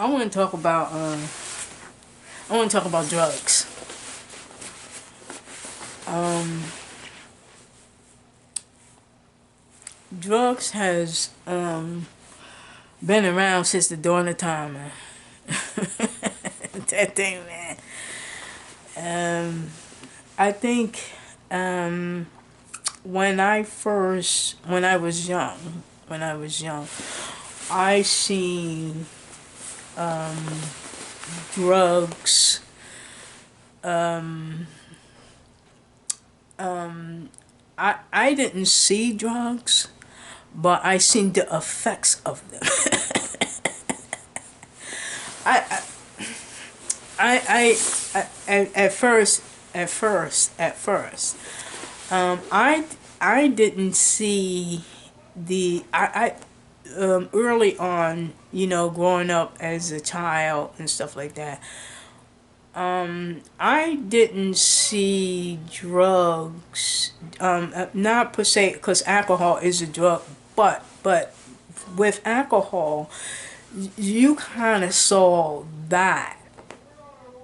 I want to talk about drugs. Drugs has been around since the dawn of time, man. That thing, man. I think when I was young, I seen drugs. I didn't see drugs, but I seen the effects of them. I, at first, I didn't see early on, growing up as a child and stuff like that. I didn't see drugs, not per se, because alcohol is a drug, but with alcohol, you kind of saw that,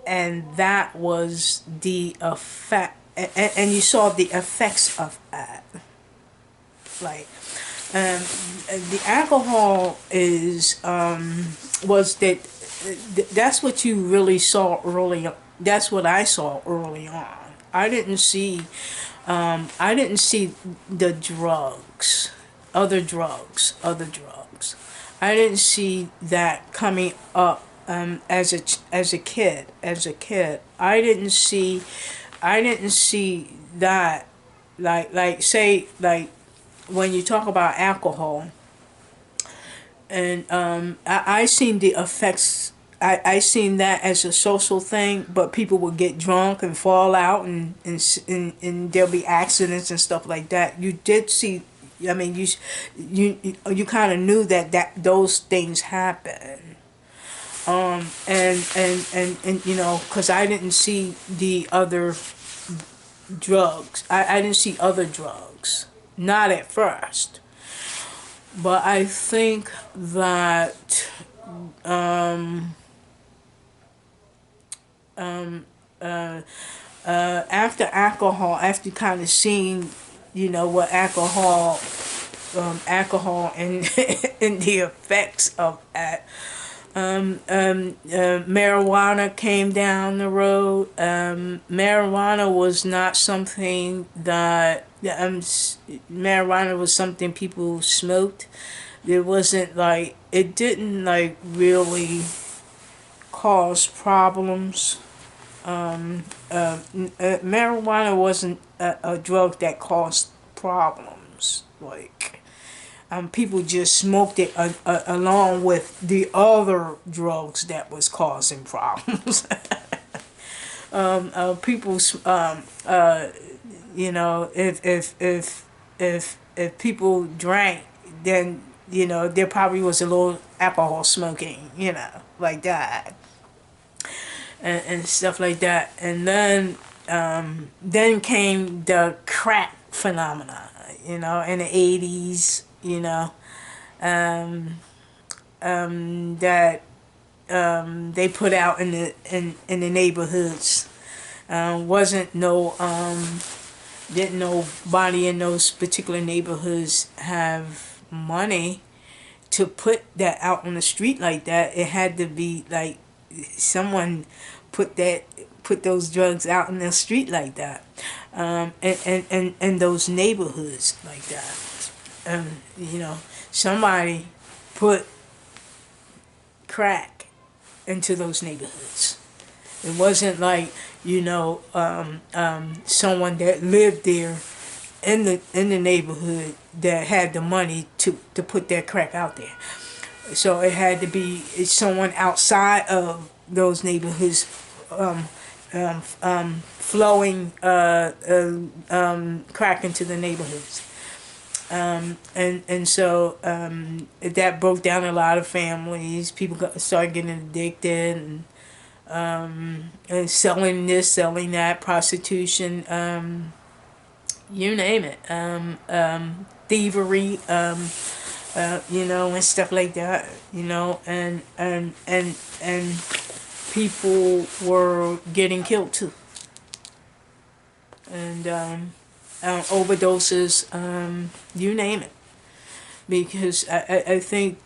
and that was the effect, and you saw the effects of that. Like, the alcohol was that. That's what you really saw early on. That's what I saw early on. I didn't see the drugs, other drugs. I didn't see that coming up as a kid. I didn't see that, like when you talk about alcohol, and I seen the effects. I seen that as a social thing, but people would get drunk and fall out, and there'll be accidents and stuff like that. You did see. I mean, you kind of knew that those things happen. And because I didn't see the other drugs. I didn't see other drugs. Not at first. But I think that after alcohol, after kind of seeing, what alcohol and and the effects of that, marijuana came down the road. Marijuana was not something that marijuana was something people smoked. It wasn't like, it didn't like really cause problems. Marijuana wasn't a drug that caused problems. Like, people just smoked it along with the other drugs that was causing problems. People, if people drank, then there probably was a little alcohol smoking, like that, and stuff like that. And then came the crack phenomena, in the 80s, that they put out in the neighborhoods. Wasn't no Didn't nobody in those particular neighborhoods have money to put that out on the street like that. It had to be like someone put those drugs out in the street like that, and those neighborhoods like that. Somebody put crack into those neighborhoods. It wasn't like someone that lived there in the neighborhood that had the money to put that crack out there. So it had to be someone outside of those neighborhoods, flowing crack into the neighborhoods. So that broke down a lot of families. People started getting addicted, and selling this, selling that, prostitution, you name it, thievery, you know, and stuff like that, you know, and people were getting killed too, and overdoses, you name it, because I think,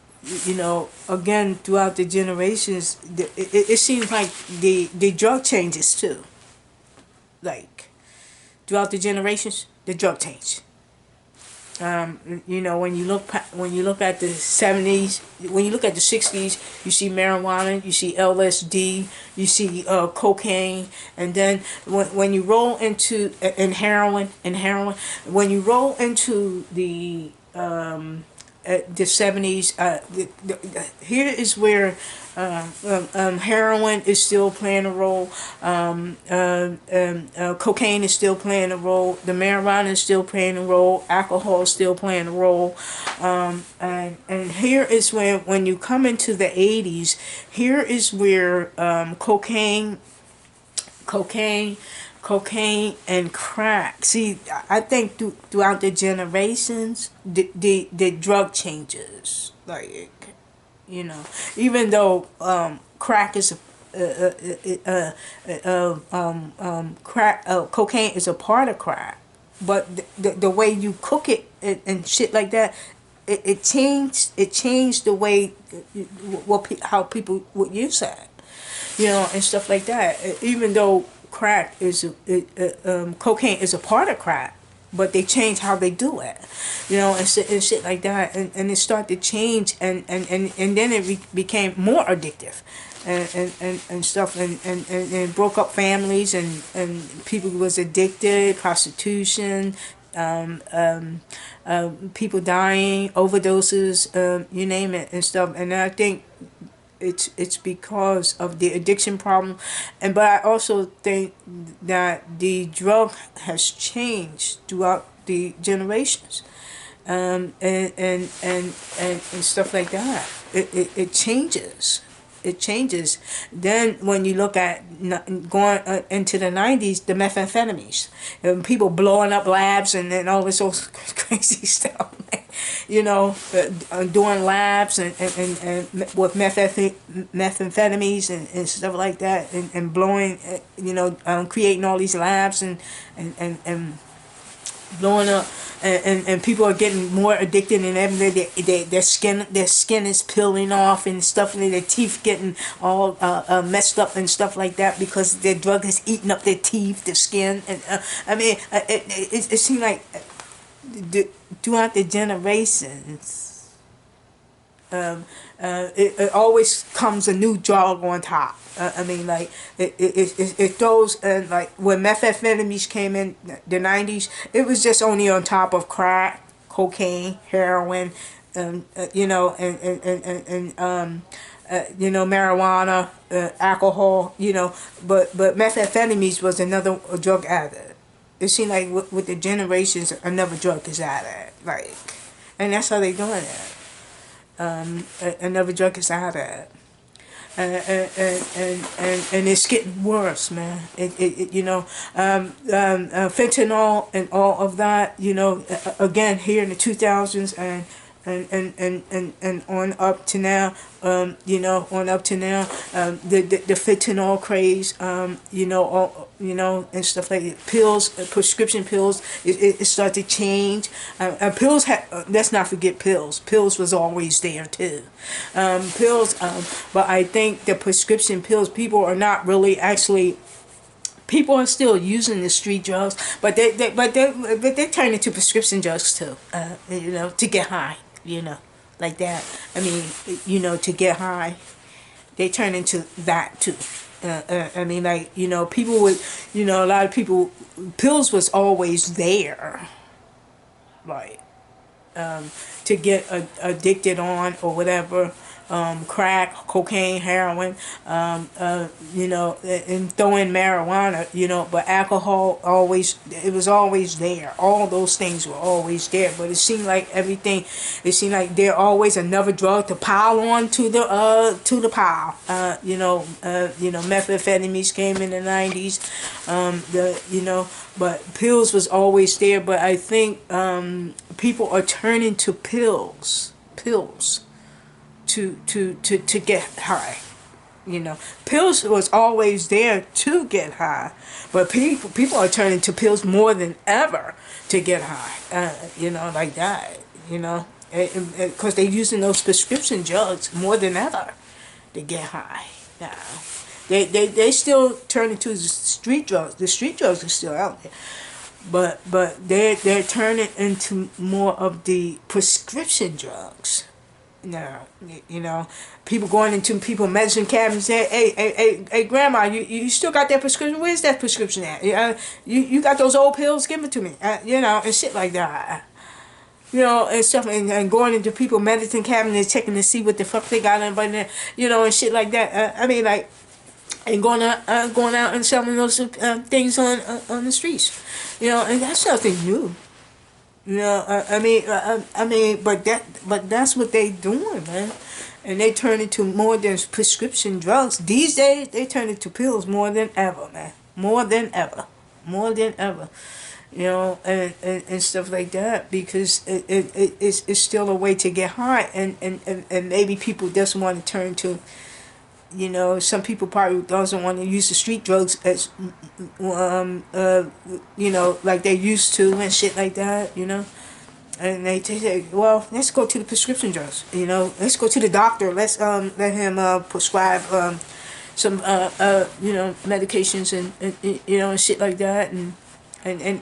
you know, again, throughout the generations, it seems like the drug changes too, like throughout the generations, the drug change. You know, when you look at the 70s, when you look at the 60s, you see marijuana, you see LSD, you see cocaine, and then when you roll into and heroin, when you roll into the 70s, here is where heroin is still playing a role. Cocaine is still playing a role. The marijuana is still playing a role. Alcohol is still playing a role. And here is when you come into the 80s, here is where cocaine, and crack. See, I think throughout the generations, the drug changes. Like, you know, even though crack is cocaine is a part of crack, but the way you cook it and shit like that, it changed the way how people would use that, you know, and stuff like that. Even though cocaine is a part of crack, but they changed how they do it, you know, and shit like that, and it started to change, and then it became more addictive, and stuff, and broke up families, and people was addicted, prostitution, people dying, overdoses, you name it, and stuff, and I think it's because of the addiction problem, but I also think that the drug has changed throughout the generations, and stuff like that. It changes. It changes. Then when you look at going into the 90s, the methamphetamines, and people blowing up labs and all this old crazy stuff, you know, doing labs and with methamphetamines and stuff like that, and blowing, you know, creating all these labs and blowing up, and people are getting more addicted, and their skin is peeling off and stuff, and their teeth getting all messed up and stuff like that, because their drug has eaten up their teeth, their skin, and I mean, it seems like throughout the generations, it always comes a new drug on top. I mean, like, it goes, and like when methamphetamines came in the 90s, it was just only on top of crack, cocaine, heroin, you know, and you know, marijuana, alcohol, you know, but methamphetamines was another drug added. It seemed like with the generations, another drug is added, like, and that's how they doing it. Another drug is added. And it's getting worse, man. You know, fentanyl and all of that, you know, again here in the 2000s, and on up to now, you know, the fentanyl craze, you know, you know, and stuff like that. Pills, prescription pills, it started to change. Pills, let's not forget pills. Pills was always there too. Pills, but I think the prescription pills, people are not really actually. People are still using the street drugs, but they turn into prescription drugs too. You know, to get high. You know, like that. I mean, you know, to get high, they turn into that too. I mean, like, you know, people would, you know, a lot of people, pills was always there, like, to get addicted on or whatever. Crack, cocaine, heroin, you know, and throw in marijuana, you know, but alcohol it was always there. All those things were always there, but it seemed like there always another drug to pile on to the pile. You know, methamphetamines came in the 90s, you know, but pills was always there, but I think people are turning to pills pills to get high. You know, pills was always there to get high, but people are turning to pills more than ever to get high. You know, like that. You know, because they're using those prescription drugs more than ever to get high now. They still turning to the street drugs. The street drugs are still out there, but they're turning into more of the prescription drugs. No, you know, people going into people medicine cabinets and say, hey, grandma, you still got that prescription? Where's that prescription at? You got those old pills? Give it to me. You know, and shit like that. You know, and stuff, and going into people medicine cabinets, checking to see what the fuck they got in there, you know, and shit like that. I mean, like, and going out and selling those things on the streets, you know, and that's nothing new. You know, I mean, but that's what they doing, man, and they turn into more than prescription drugs these days. They turn into pills more than ever, man, more than ever, you know, and stuff like that, because it's still a way to get high, and maybe people just want to turn to. You know, some people probably doesn't want to use the street drugs as, you know, like they used to and shit like that, you know. And they say, well, let's go to the prescription drugs, you know. Let's go to the doctor. Let's let him prescribe some, you know, medications and you know, and shit like that. And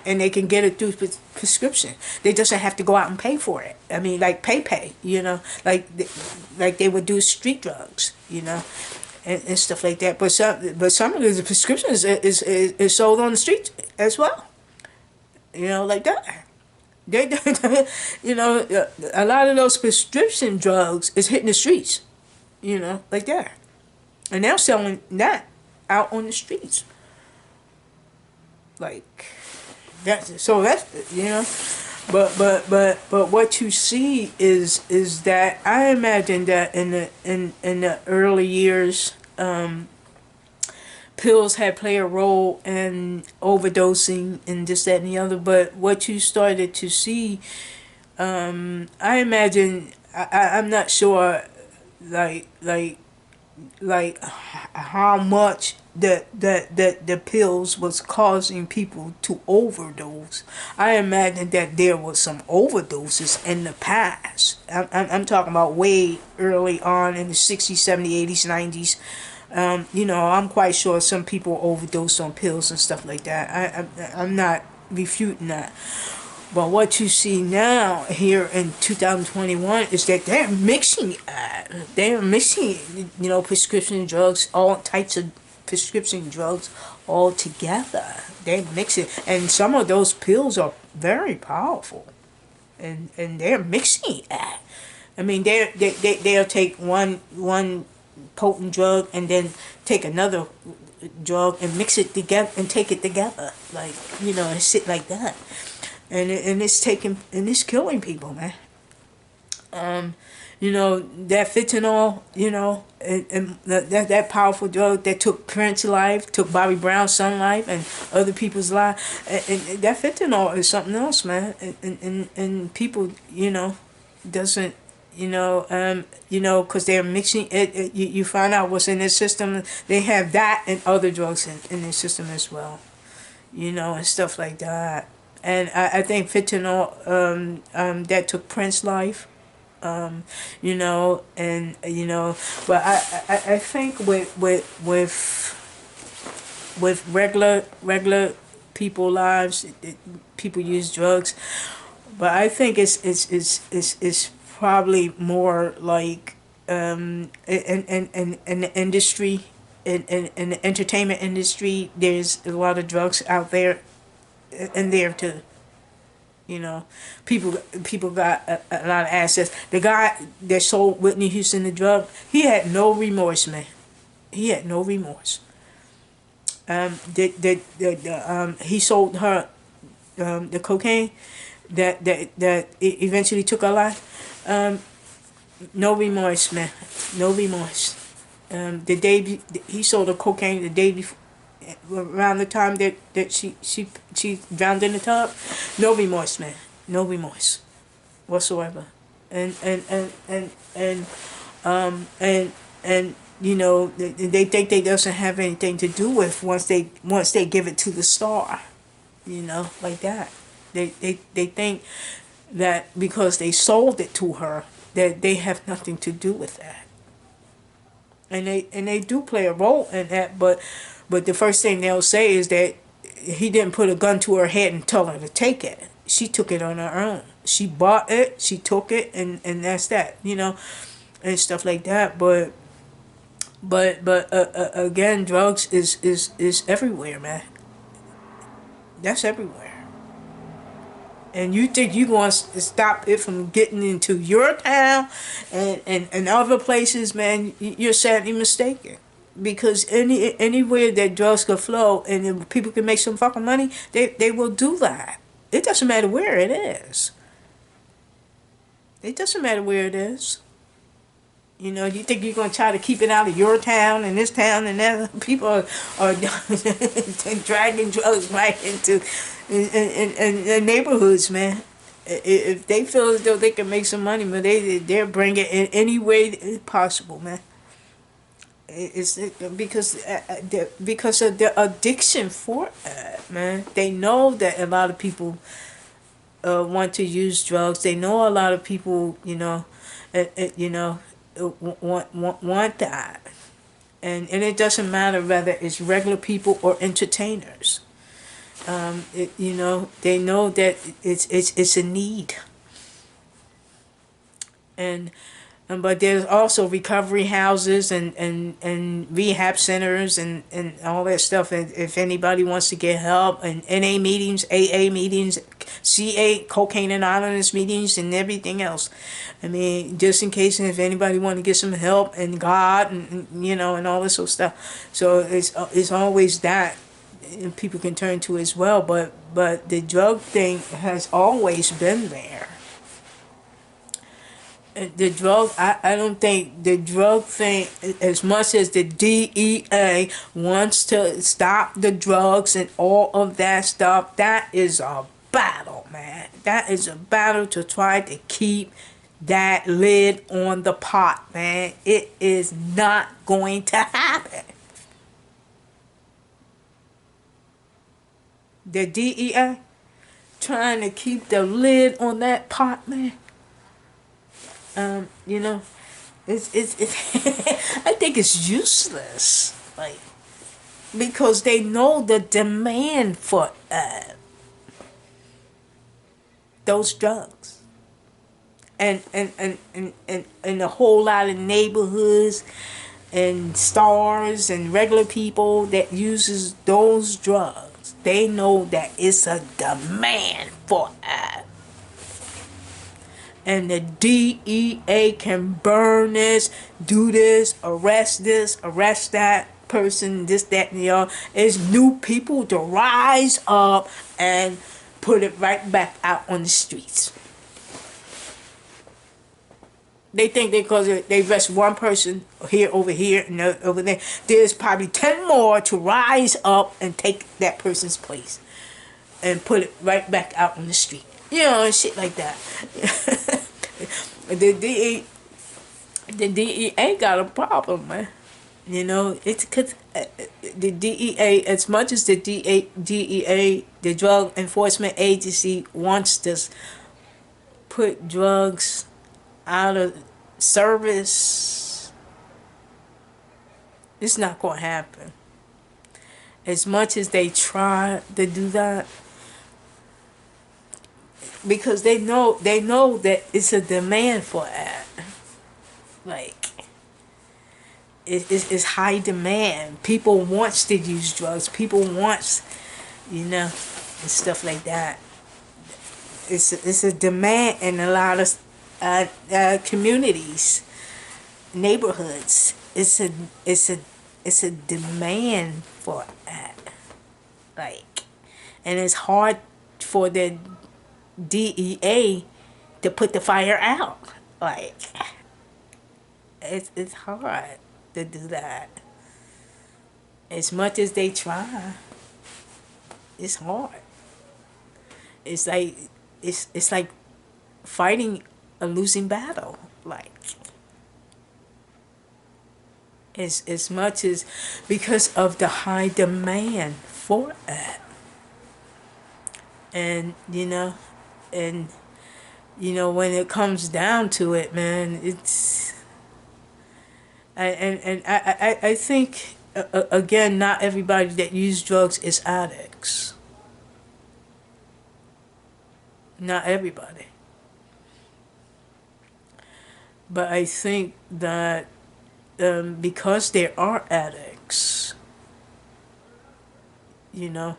they can get it through prescription. They doesn't have to go out and pay for it. I mean, like pay, you know, like they would do street drugs, you know, and stuff like that. But some of the prescriptions is sold on the streets as well, you know, like that. They you know, a lot of those prescription drugs is hitting the streets, you know, like that, and they're selling that out on the streets, like. That's you know, but what you see is that I imagine that in the early years, pills had played a role in overdosing and this, that, and the other. But what you started to see, I imagine, I'm not sure, like how much the pills was causing people to overdose. I imagine that there was some overdoses in the past. I'm talking about way early on in the 60s, 70s, 80s, 90s. You know, I'm quite sure some people overdosed on pills and stuff like that. I'm not refuting that. But what you see now here in 2021 is that they're mixing, you know, prescription drugs, all types of prescription drugs all together. They mix it, and some of those pills are very powerful, and they're mixing it. I mean, they'll take one potent drug and then take another drug and mix it together and take it together, like, you know, and shit like that. And it's killing people, man. You know, that fentanyl, you know, and that powerful drug that took Prince's life, took Bobby Brown's son's life, and other people's lives. And that fentanyl is something else, man. And people, you know, doesn't, you know, because they're mixing it. You find out what's in their system. They have that and other drugs in their system as well, you know, and stuff like that. And I think fentanyl, that took Prince's life, you know, and, you know, but I think with regular people lives, people use drugs, but I think it's probably more like in the industry, in the entertainment industry, there's a lot of drugs out there. And there too, you know, people got a lot of assets. The guy that sold Whitney Houston the drug, he had no remorse, man. He had no remorse. He sold her the cocaine that eventually took her life. No remorse, man. No remorse. The day he sold the cocaine, the day before, around the time that she drowned in the tub, no remorse, man. No remorse whatsoever. and and you know, they think they doesn't have anything to do with once they give it to the star, you know, like that. They think that because they sold it to her that they have nothing to do with that, and they do play a role in that, but the first thing they'll say is that he didn't put a gun to her head and tell her to take it. She took it on her own. She bought it, she took it, and that's that, you know, and stuff like that. But again, drugs is everywhere, man. That's everywhere. And you think you're going to stop it from getting into your town and other places, man, you're sadly mistaken. Because anywhere that drugs can flow and if people can make some fucking money, they will do that. It doesn't matter where it is. It doesn't matter where it is. You know, you think you're going to try to keep it out of your town and this town and that. People are dragging drugs right into in neighborhoods, man. If they feel as though they can make some money, man, they'll bring it in any way possible, man. It's because of the addiction for it, man. They know that a lot of people want to use drugs. They know a lot of people, you know, want that, and it doesn't matter whether it's regular people or entertainers. You know, they know that it's a need, and but there's also recovery houses and rehab centers and all that stuff. And if anybody wants to get help, and NA meetings, AA meetings, CA, Cocaine Anonymous meetings, and everything else. I mean, just in case, if anybody want to get some help and God and you know and all this sort of stuff. So it's always that, and people can turn to as well. But the drug thing has always been there. The drug, I don't think the drug thing, as much as the DEA wants to stop the drugs and all of that stuff, that is a battle, man. That is a battle to try to keep that lid on the pot, man. It is not going to happen. The DEA trying to keep the lid on that pot, man. You know, it's I think it's useless, like, because they know the demand for those drugs, and a whole lot of neighborhoods and stars and regular people that uses those drugs. They know that it's a demand for and the DEA can burn this, do this, arrest that person, this, that, and the other. It's new people to rise up and put it right back out on the streets. They think because they arrest one person over here, and over there, there's probably 10 more to rise up and take that person's place and put it right back out on the street. You know, and shit like that. the DEA got a problem, man. You know, it's because the DEA, as much as the DEA, the Drug Enforcement Agency, wants to put drugs out of service, it's not going to happen. As much as they try to do that, because they know that it's a demand for that. Like, it's high demand. People wants to use drugs. People wants, you know, and stuff like that. It's a demand in a lot of communities, neighborhoods. It's a demand for that. Like, and it's hard for the DEA to put the fire out. Like, it's hard to do that. As much as they try, it's hard. It's like fighting a losing battle. Like, as much as, because of the high demand for it. And and when it comes down to it, man, it's I think again, not everybody that use drugs is addicts. Not everybody. But I think that because there are addicts, you know,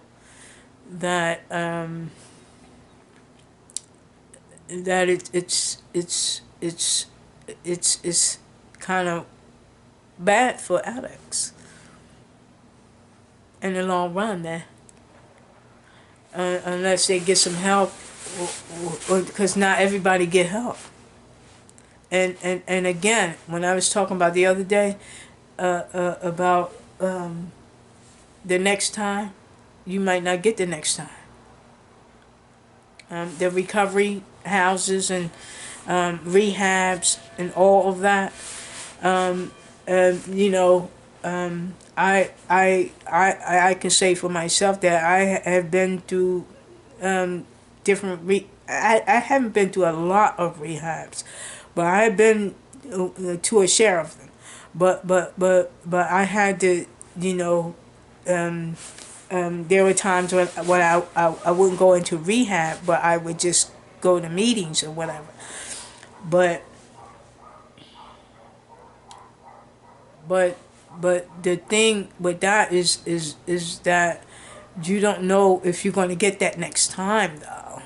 that that it's kind of bad for addicts in the long run, man. Unless they get some help, because not everybody get help. And again, when I was talking about the other day about the next time, you might not get the next time. The recovery houses and rehabs and all of that. Um, you know, I can say for myself that I have been through different I haven't been through a lot of rehabs, but I've been to a share of them. But I had to, you know, there were times when I wouldn't go into rehab, but I would just go to meetings or whatever. But but but the thing with that is that you don't know if you're going to get that next time, though.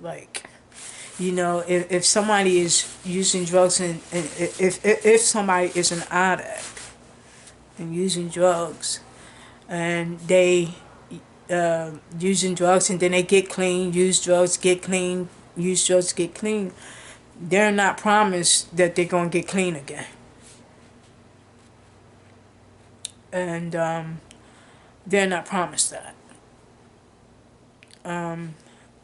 Like, if somebody is using drugs, and if somebody is an addict and using drugs, and they using drugs and then they get clean, use drugs, get clean, use drugs, get clean, they're not promised that they're going to get clean again. And they're not promised that. Um,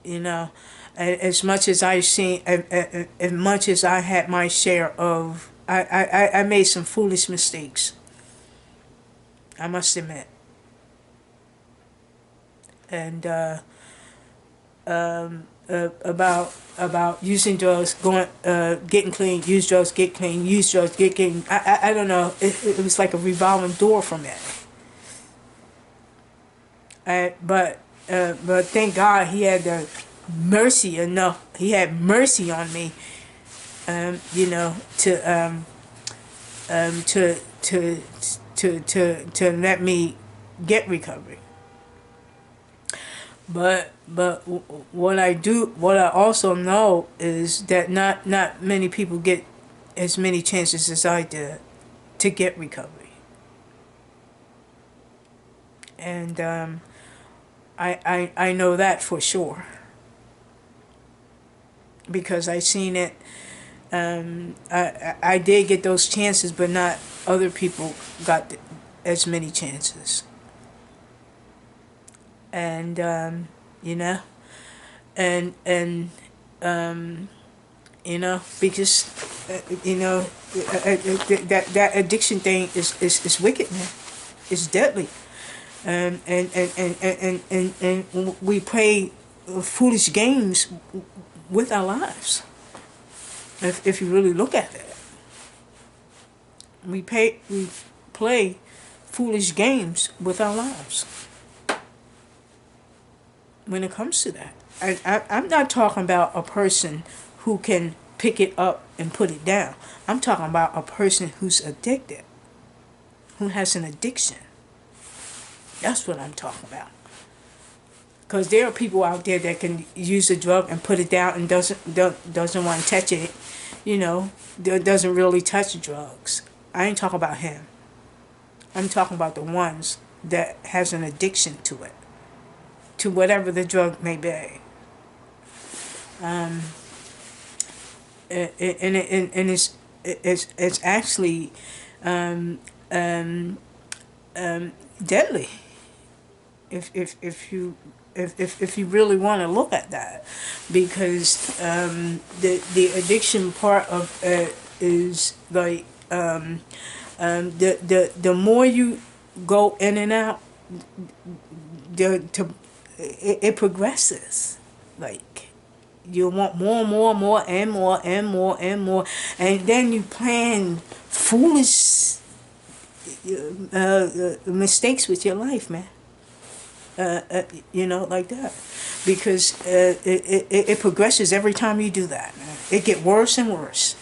you know, as much as I seen, as much as I had my share of, I made some foolish mistakes. I must admit. And about using drugs, getting clean, use drugs, get clean, use drugs, get clean. I don't know. It was like a revolving door for me. But thank God he had the mercy enough. He had mercy on me. To to let me get recovery. But what I also know is that not many people get as many chances as I did to get recovery. And I know that for sure, because I seen it. I did get those chances, but not other people got as many chances. And you know, and because that addiction thing is wicked, man. It's deadly. And we play foolish games with our lives. If you really look at it, we play foolish games with our lives when it comes to that. I'm not talking about a person who can pick it up and put it down. I'm talking about a person who's addicted, who has an addiction. That's what I'm talking about. Because there are people out there that can use a drug and put it down and doesn't want to touch it. Doesn't really touch drugs. I ain't talking about him. I'm talking about the ones that has an addiction to it, to whatever the drug may be. And it's actually deadly if you if you really want to look at that, because the addiction part of it is like the more you go in and out, it progresses. Like you want more and more and more and more and more and more, and then you plan foolish mistakes with your life, man. Like that, because it progresses every time you do that, man. It get worse and worse,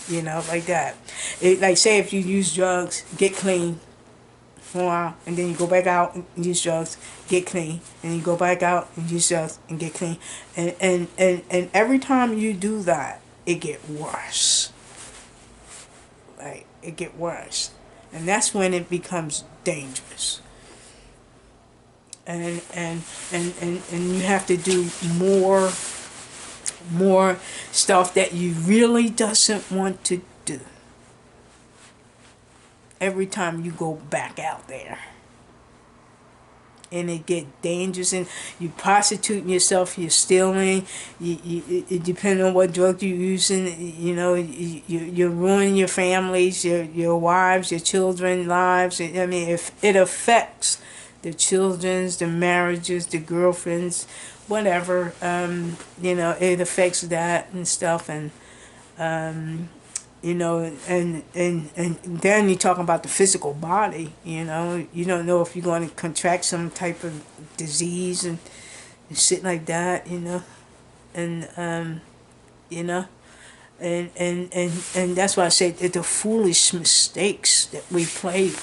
like that. Like say if you use drugs, get clean for a while, and then you go back out and use drugs, get clean, and you go back out and use drugs and get clean, and every time you do that, it get worse. Like it get worse, and that's when it becomes dangerous. And you have to do more stuff that you really doesn't want to do every time you go back out there, and it get dangerous, and you prostituting yourself, you're stealing, it depending on what drug you're using, you ruin your families, your wives, your children's lives. I mean, if it affects the children's, the marriages, the girlfriends, whatever, it affects that and stuff, and and then you're talking about the physical body, you don't know if you're going to contract some type of disease and shit like that, and and that's why I say the foolish mistakes that we play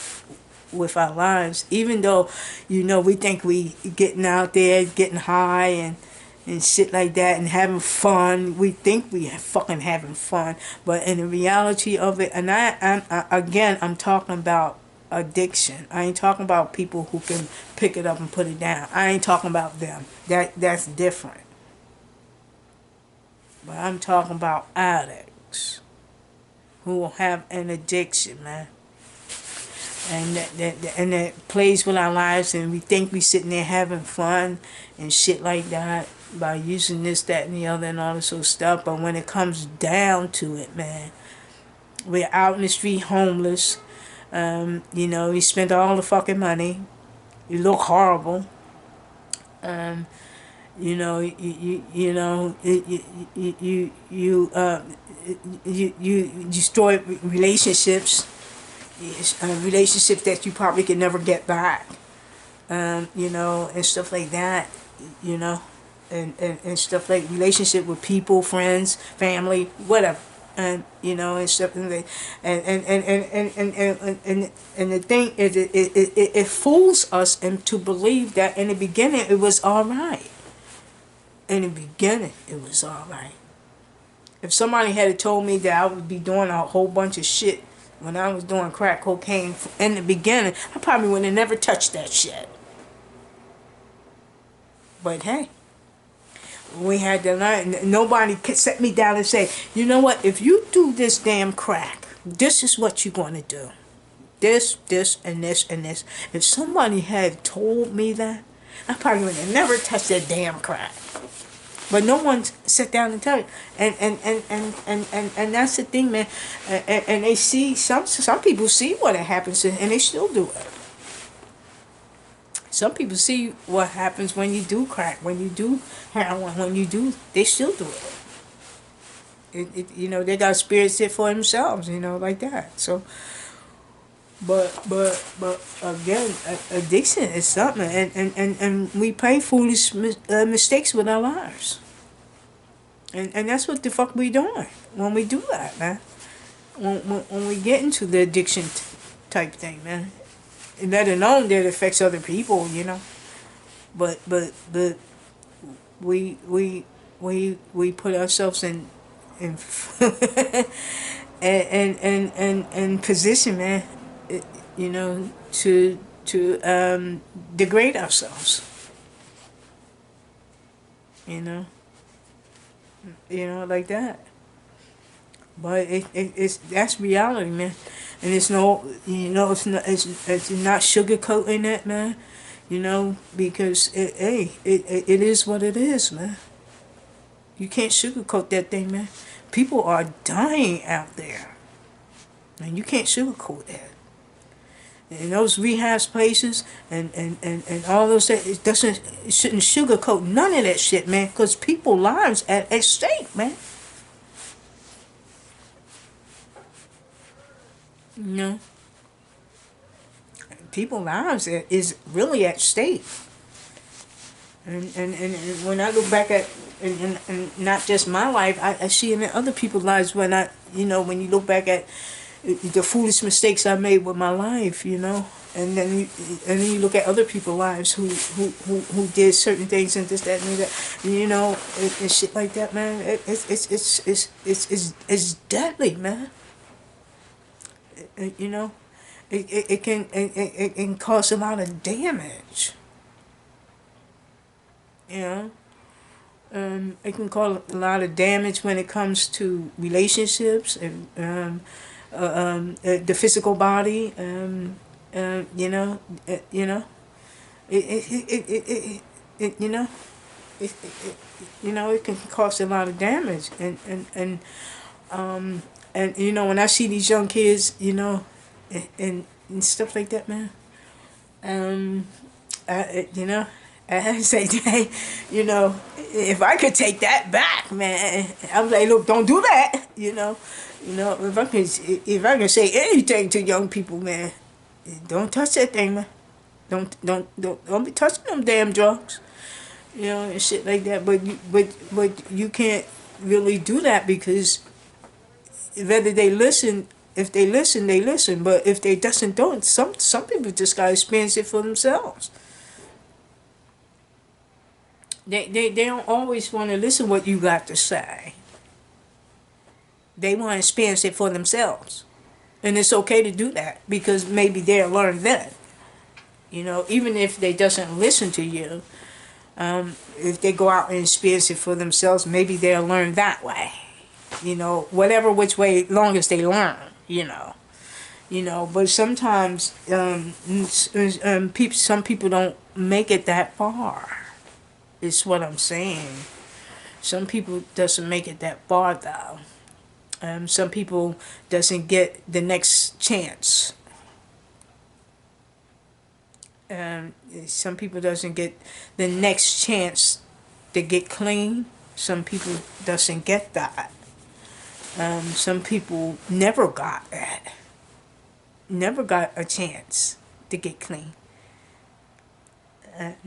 with our lives, even though we think we getting out there getting high and shit like that and having fun. We think we fucking having fun, but in the reality of it, and I'm talking about addiction. I ain't talking about people who can pick it up and put it down. I ain't talking about them. That's different. But I'm talking about addicts who have an addiction, man. And that plays with our lives, and we think we sitting there having fun and shit like that by using this, that, and the other, and all this sort of stuff. But when it comes down to it, man, we're out in the street homeless. We spent all the fucking money. You look horrible. You destroy relationships. Relationships that you probably could never get back, and stuff like that, and stuff like relationship with people, friends, family, whatever, and and stuff like that. And the thing is, it fools us into believe that in the beginning it was all right. In the beginning, it was all right. If somebody had told me that I would be doing a whole bunch of shit when I was doing crack cocaine in the beginning, I probably would have never touched that shit. But hey, we had to learn. Nobody could set me down and say, you know what, if you do this damn crack, this is what you're going to do. This, and this, and this. If somebody had told me that, I probably would have never touched that damn crack. But no one sit down and tell you, and that's the thing, man. And they see some people see what happens, and they still do it. Some people see what happens when you do crack, when you do heroin, they still do it. They got spirits there for themselves, like that. So, but again, addiction is something, and we play foolish mistakes with our lives, and that's what the fuck we doing when we do that, man. When we get into the addiction type thing, man, and let alone that it affects other people, but we put ourselves in and position, man. To degrade ourselves. Like that. But it's that's reality, man. And it's no, it's not sugarcoating that, man. You know, because it is what it is, man. You can't sugarcoat that thing, man. People are dying out there, and you can't sugarcoat that. In those rehab places and all those that it shouldn't sugarcoat none of that shit, man, because people lives at stake, man. You know, people lives is really at stake. And when I look back at and not just my life, I see it in other people's lives. When when you look back at the foolish mistakes I made with my life, and then you look at other people's lives who did certain things and this, that, and that, and shit like that, man. It's deadly, man. You know, it can cause a lot of damage. You know, it can cause a lot of damage when it comes to relationships and the physical body. You know, it, you know, it can cause a lot of damage, and when I see these young kids, and stuff like that, man, I say, hey, if I could take that back, man, I'm like, look, don't do that, if I can say anything to young people, man, don't touch that thing, man. Don't be touching them damn drugs, and shit like that. But you can't really do that because whether they listen, if they listen, they listen. But if they doesn't, don't. Some people just gotta experience it for themselves. They don't always want to listen what you got to say. They want to experience it for themselves. And it's okay to do that because maybe they'll learn that. Even if they doesn't listen to you, if they go out and experience it for themselves, maybe they'll learn that way. Whatever which way, long as they learn, But sometimes some people don't make it that far. Is what I'm saying. Some people doesn't make it that far though. Some people doesn't get the next chance. Some people doesn't get the next chance to get clean. Some people doesn't get that. Some people never got that. Never got a chance to get clean. And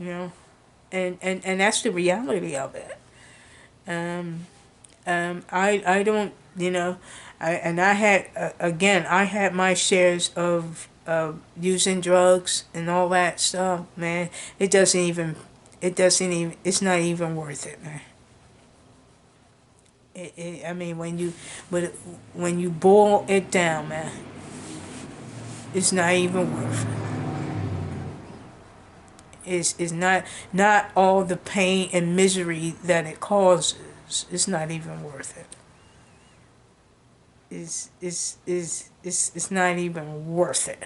that's the reality of it. I don't, I had I had my shares of using drugs and all that stuff, man. It's not even worth it, man. I mean, when you boil it down, man, it's not even worth it. Is not all the pain and misery that it causes. It's not even worth it. It's not even worth it.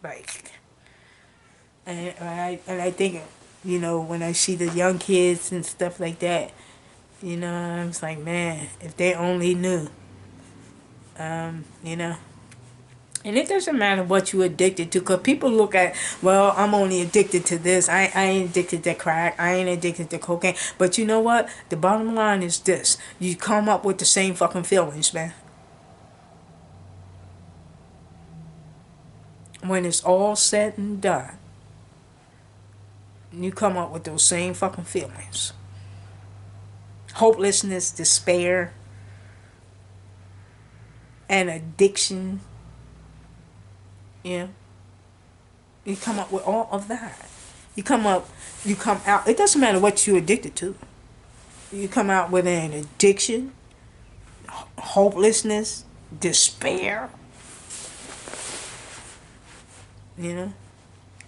Like, and I think, when I see the young kids and stuff like that, I was like, man, if they only knew, And it doesn't matter what you're addicted to, because people look at, well, I'm only addicted to this. I ain't addicted to crack. I ain't addicted to cocaine. But you know what? The bottom line is this. You come up with the same fucking feelings, man. When it's all said and done, you come up with those same fucking feelings. Hopelessness, despair, and addiction. Yeah. You come up with all of that. You come out, it doesn't matter what you're addicted to. You come out with an addiction, hopelessness, despair.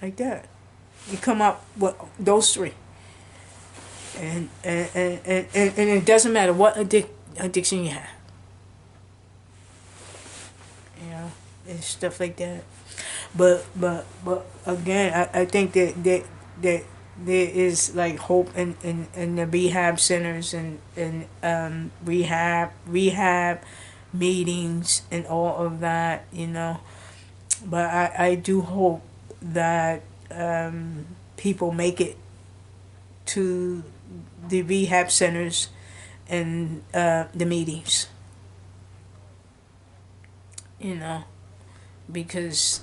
Like that. You come up with those three. And it doesn't matter what addiction you have. And stuff like that. But again, I think that there is like hope in the rehab centers and rehab meetings and all of that, but I do hope that people make it to the rehab centers and the meetings, you know, because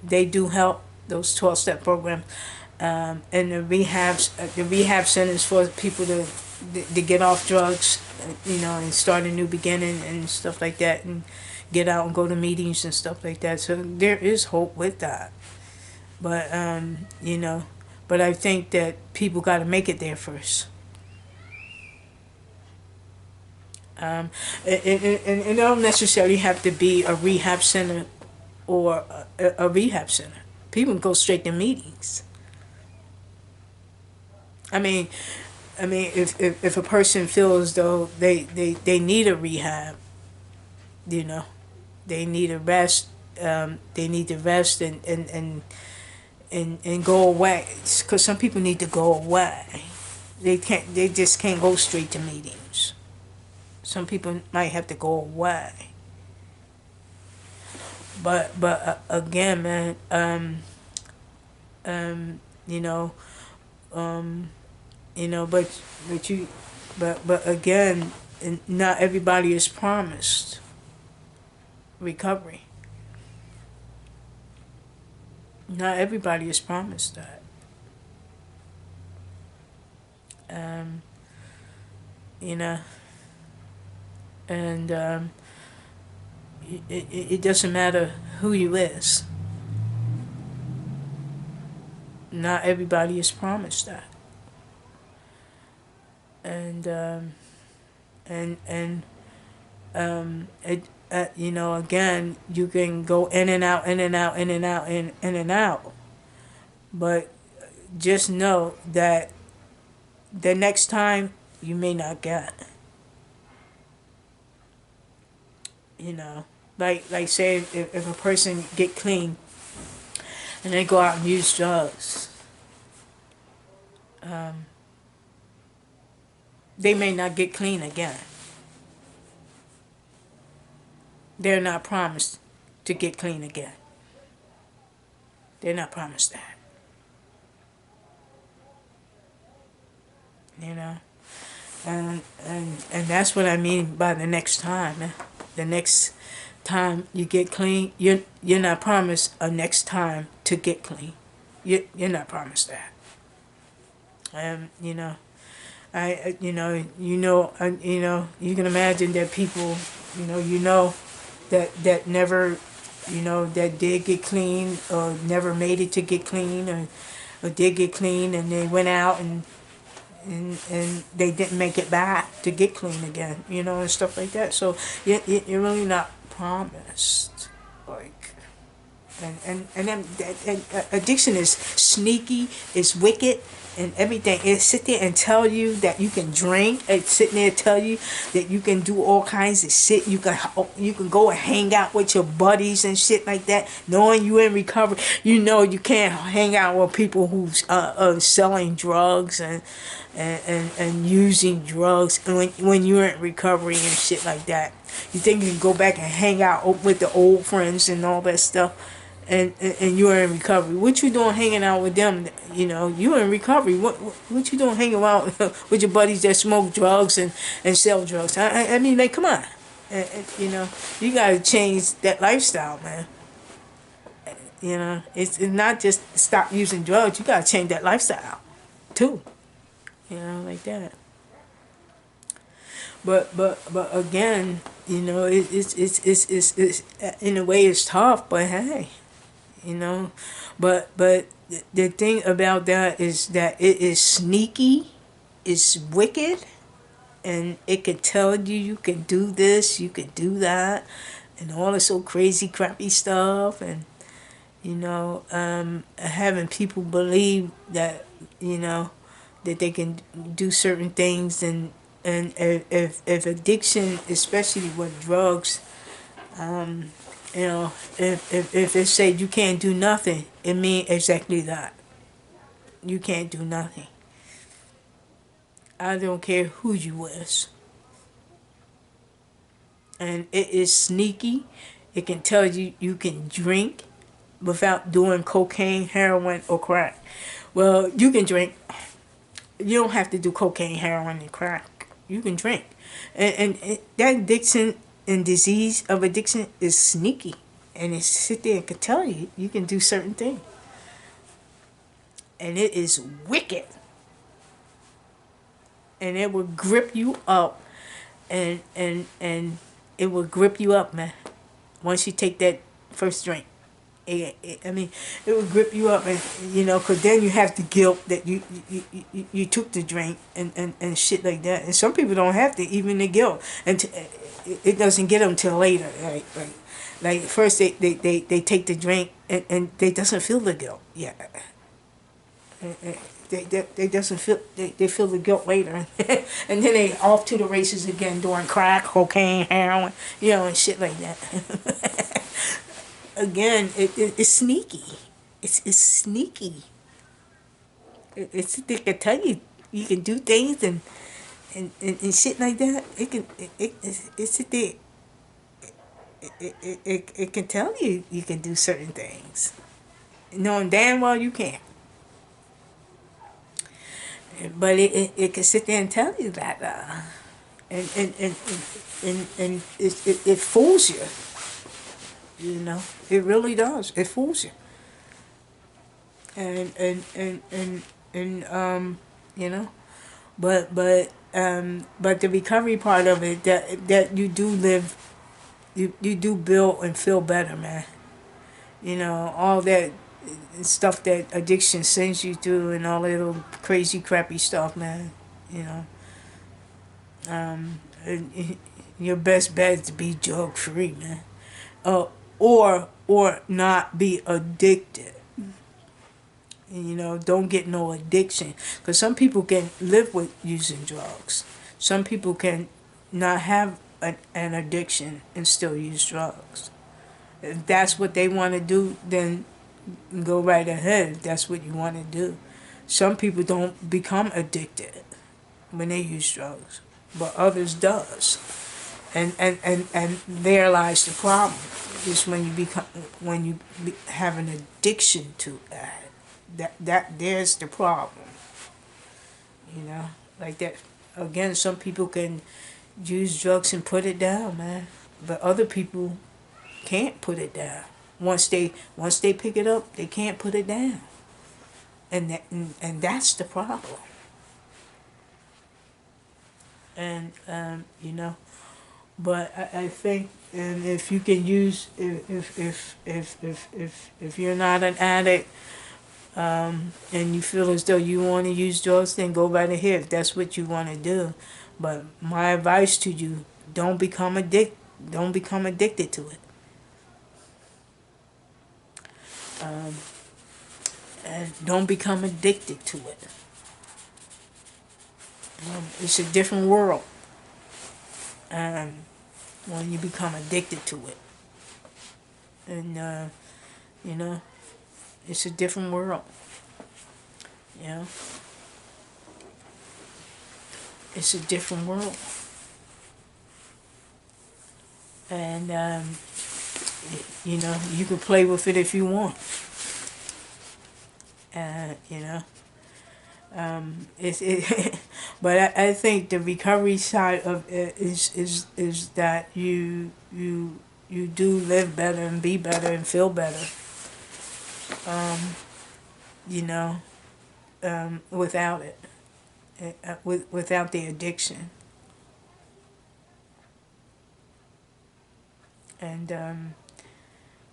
they do help, those 12-step programs, and the rehab centers for people to get off drugs, and start a new beginning and stuff like that, and get out and go to meetings and stuff like that. So there is hope with that, but but I think that people got to make it there first. It don't necessarily have to be a rehab center or a rehab center. People can go straight to meetings. I mean, if a person feels though they need a rehab, you know, they need a rest. They need to rest and go away. Because some people need to go away. They can't. They just can't go straight to meetings. Some people might have to go away. But again, man, um, you know, um, but you, but again, not everybody is promised recovery. Not everybody is promised that. Um, you know, and it doesn't matter who you is. Not everybody is promised that, and and it again, you can go in and out, in and out, in and out, in and out, but just know that the next time you may not get, like say if a person get clean and they go out and use drugs, um, they may not get clean again. They're not promised to get clean again. They're not promised that. You know, and that's what I mean by the next time, man. The next time you get clean, you're not promised a next time to get clean. You're not promised that. You know, you can imagine that people, that never, that did get clean or never made it to get clean, or did get clean and they went out and they didn't make it back to get clean again, and stuff like that. So you're really not promised, like, and then addiction is sneaky, it's wicked, and everything. It sit there and tell you that you can drink. It sit there and tell you that you can do all kinds of shit. You can go and hang out with your buddies and shit like that, knowing you in recovery. You can't hang out with people who's selling drugs and using drugs when you're in recovery and shit like that. You think you can go back and hang out with the old friends and all that stuff, and you're in recovery. What you doing hanging out with them? You in recovery. What you doing hanging out with your buddies that smoke drugs and sell drugs? I mean, like, come on. You gotta change that lifestyle, man. It's not just stop using drugs. You gotta change that lifestyle too. Like that. But again, it's in a way it's tough. But hey, but the thing about that is that it is sneaky, it's wicked, and it could tell you can do this, you can do that, and all this so crazy, crappy stuff, and having people believe that that they can do certain things, and if addiction, especially with drugs, You know, if it say you can't do nothing, it means exactly that. You can't do nothing. I don't care who you is. And it is sneaky. It can tell you you can drink without doing cocaine, heroin, or crack. Well, you can drink. You don't have to do cocaine, heroin, and crack. You can drink. And that addiction and disease of addiction is sneaky. And it sit there and can tell you you can do certain things. And it is wicked. And it will grip you up. And it will grip you up, man. Once you take that first drink. I mean, it will grip you up, and because then you have the guilt that you took the drink and shit like that. And some people don't have to even the guilt, and it doesn't get them till later. Like first they take the drink and they doesn't feel the guilt. Yeah, they doesn't feel they feel the guilt later, and then they off to the races again doing crack, cocaine, heroin, and shit like that. Again, it's sneaky. It's sneaky. They can tell you you can do things and shit like that. It's there. It can tell you you can do certain things, knowing damn well you can't. But it can sit there and tell you that, and it fools you. It really does. It fools you. And you know, but the recovery part of it, that you do live, you do build and feel better, man. All that stuff that addiction sends you through, and all that little crazy crappy stuff, man. You know, and your best bet is to be drug free, man. Or not be addicted. Don't get no addiction, because some people can live with using drugs. Some people can not have an addiction and still use drugs. If that's what they want to do, then go right ahead. If that's what you want to do. Some people don't become addicted when they use drugs, but others does. And there lies the problem. Is when you have an addiction to that there's the problem. Like that. Again, some people can use drugs and put it down, man, but other people can't put it down. Once they pick it up, they can't put it down, and that's the problem. And but I think, and if you can use, if you're not an addict, and you feel as though you want to use drugs, then go right ahead if that's what you want to do. But my advice to you: don't become addicted to it. And don't become addicted to it. It's a different world. When you become addicted to it, and you know, it's a different world. You know, it's a different world, and you can play with it if you want. You know. But I think the recovery side of it is that you do live better and be better and feel better. You know, without it, without the addiction, and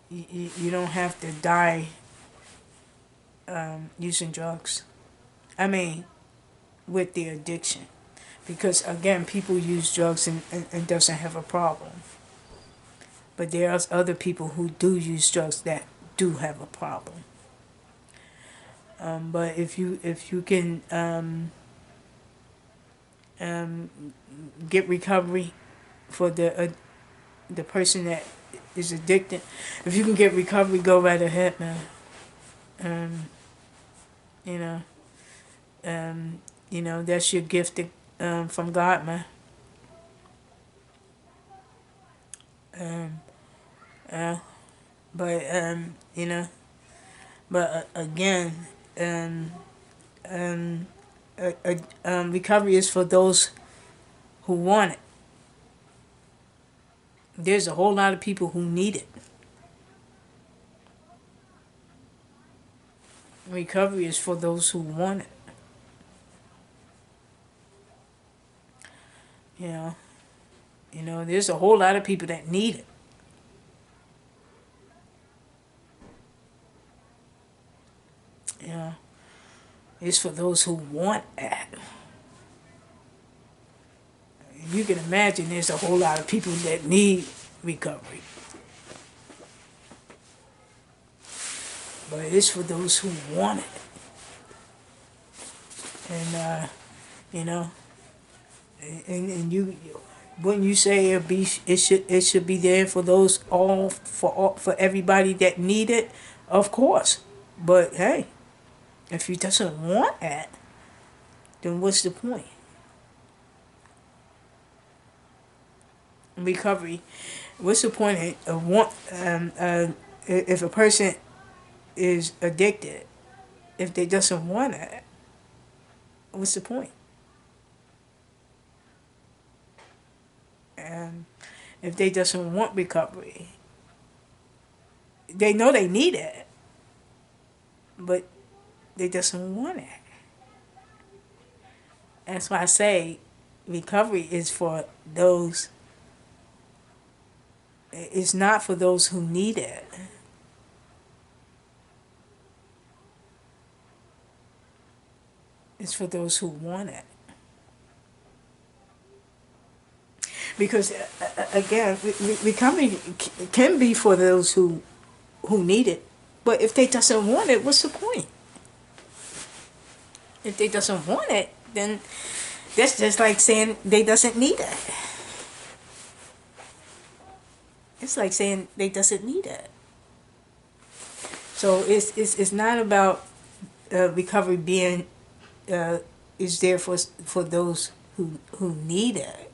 you don't have to die using drugs. I mean, with the addiction. Because again, people use drugs and doesn't have a problem. But there are other people who do use drugs that do have a problem. But if you can get recovery for the person that is addicted, if you can get recovery, go right ahead, man. Um, you know, that's your gift from God, man. Um, uh, but again, um, um, recovery is for those who want it. There's a whole lot of people who need it. Recovery is for those who want it. You know, there's a whole lot of people that need it. You know, it's for those who want it. You can imagine there's a whole lot of people that need recovery. But it's for those who want it. And, you know, and you, wouldn't you say it should be there for those for everybody that need it? Of course. But hey, if you doesn't want that, then what's the point? Recovery. What's the point of if a person is addicted, if they doesn't want it, what's the point? And if they doesn't want recovery, they know they need it, but they doesn't want it. That's why I say recovery is for those. It's not for those who need it. It's for those who want it. Because again, recovery can be for those who need it, but if they doesn't want it, what's the point? If they doesn't want it, then that's just like saying they doesn't need it. It's like saying they doesn't need it. So it's not about recovery being is there for those who need it.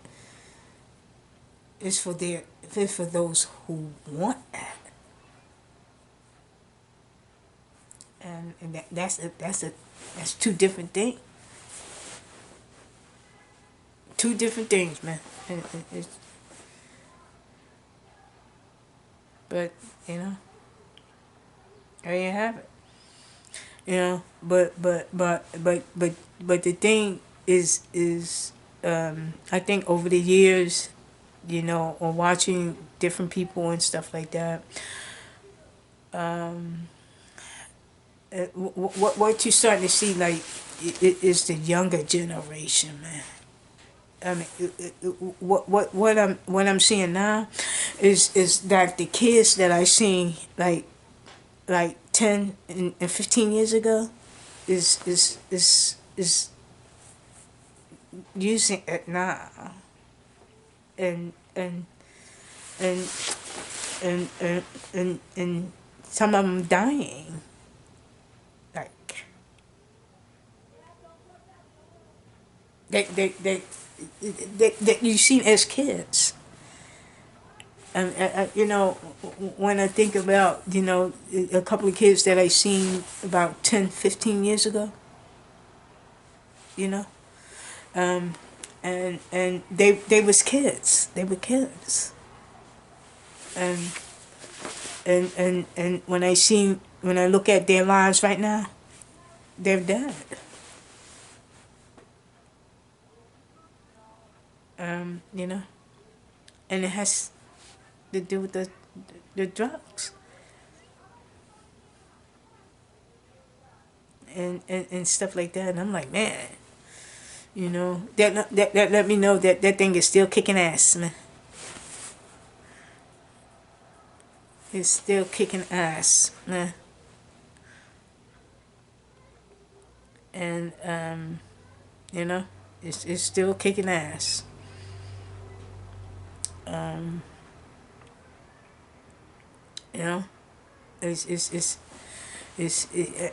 It's for those who want it. And that's two different things. Two different things, man. But there you have it. But the thing is I think over the years, or watching different people and stuff like that, what you're starting to see, like, is the younger generation, man. I mean, what I'm seeing now is that the kids that I seen like 10 and 15 years ago is using it now, and and and and some of them dying, like that you seen as kids. When I think about, a couple of kids that I seen about 10, 15 years ago, you know, um, and they was kids. They were kids. And when I look at their lives right now, they're dead. You know, and it has to do with the drugs and stuff like that. And I'm like, man, that let me know that thing is still kicking ass, man. It's still kicking ass, man. And it's still kicking ass. You know,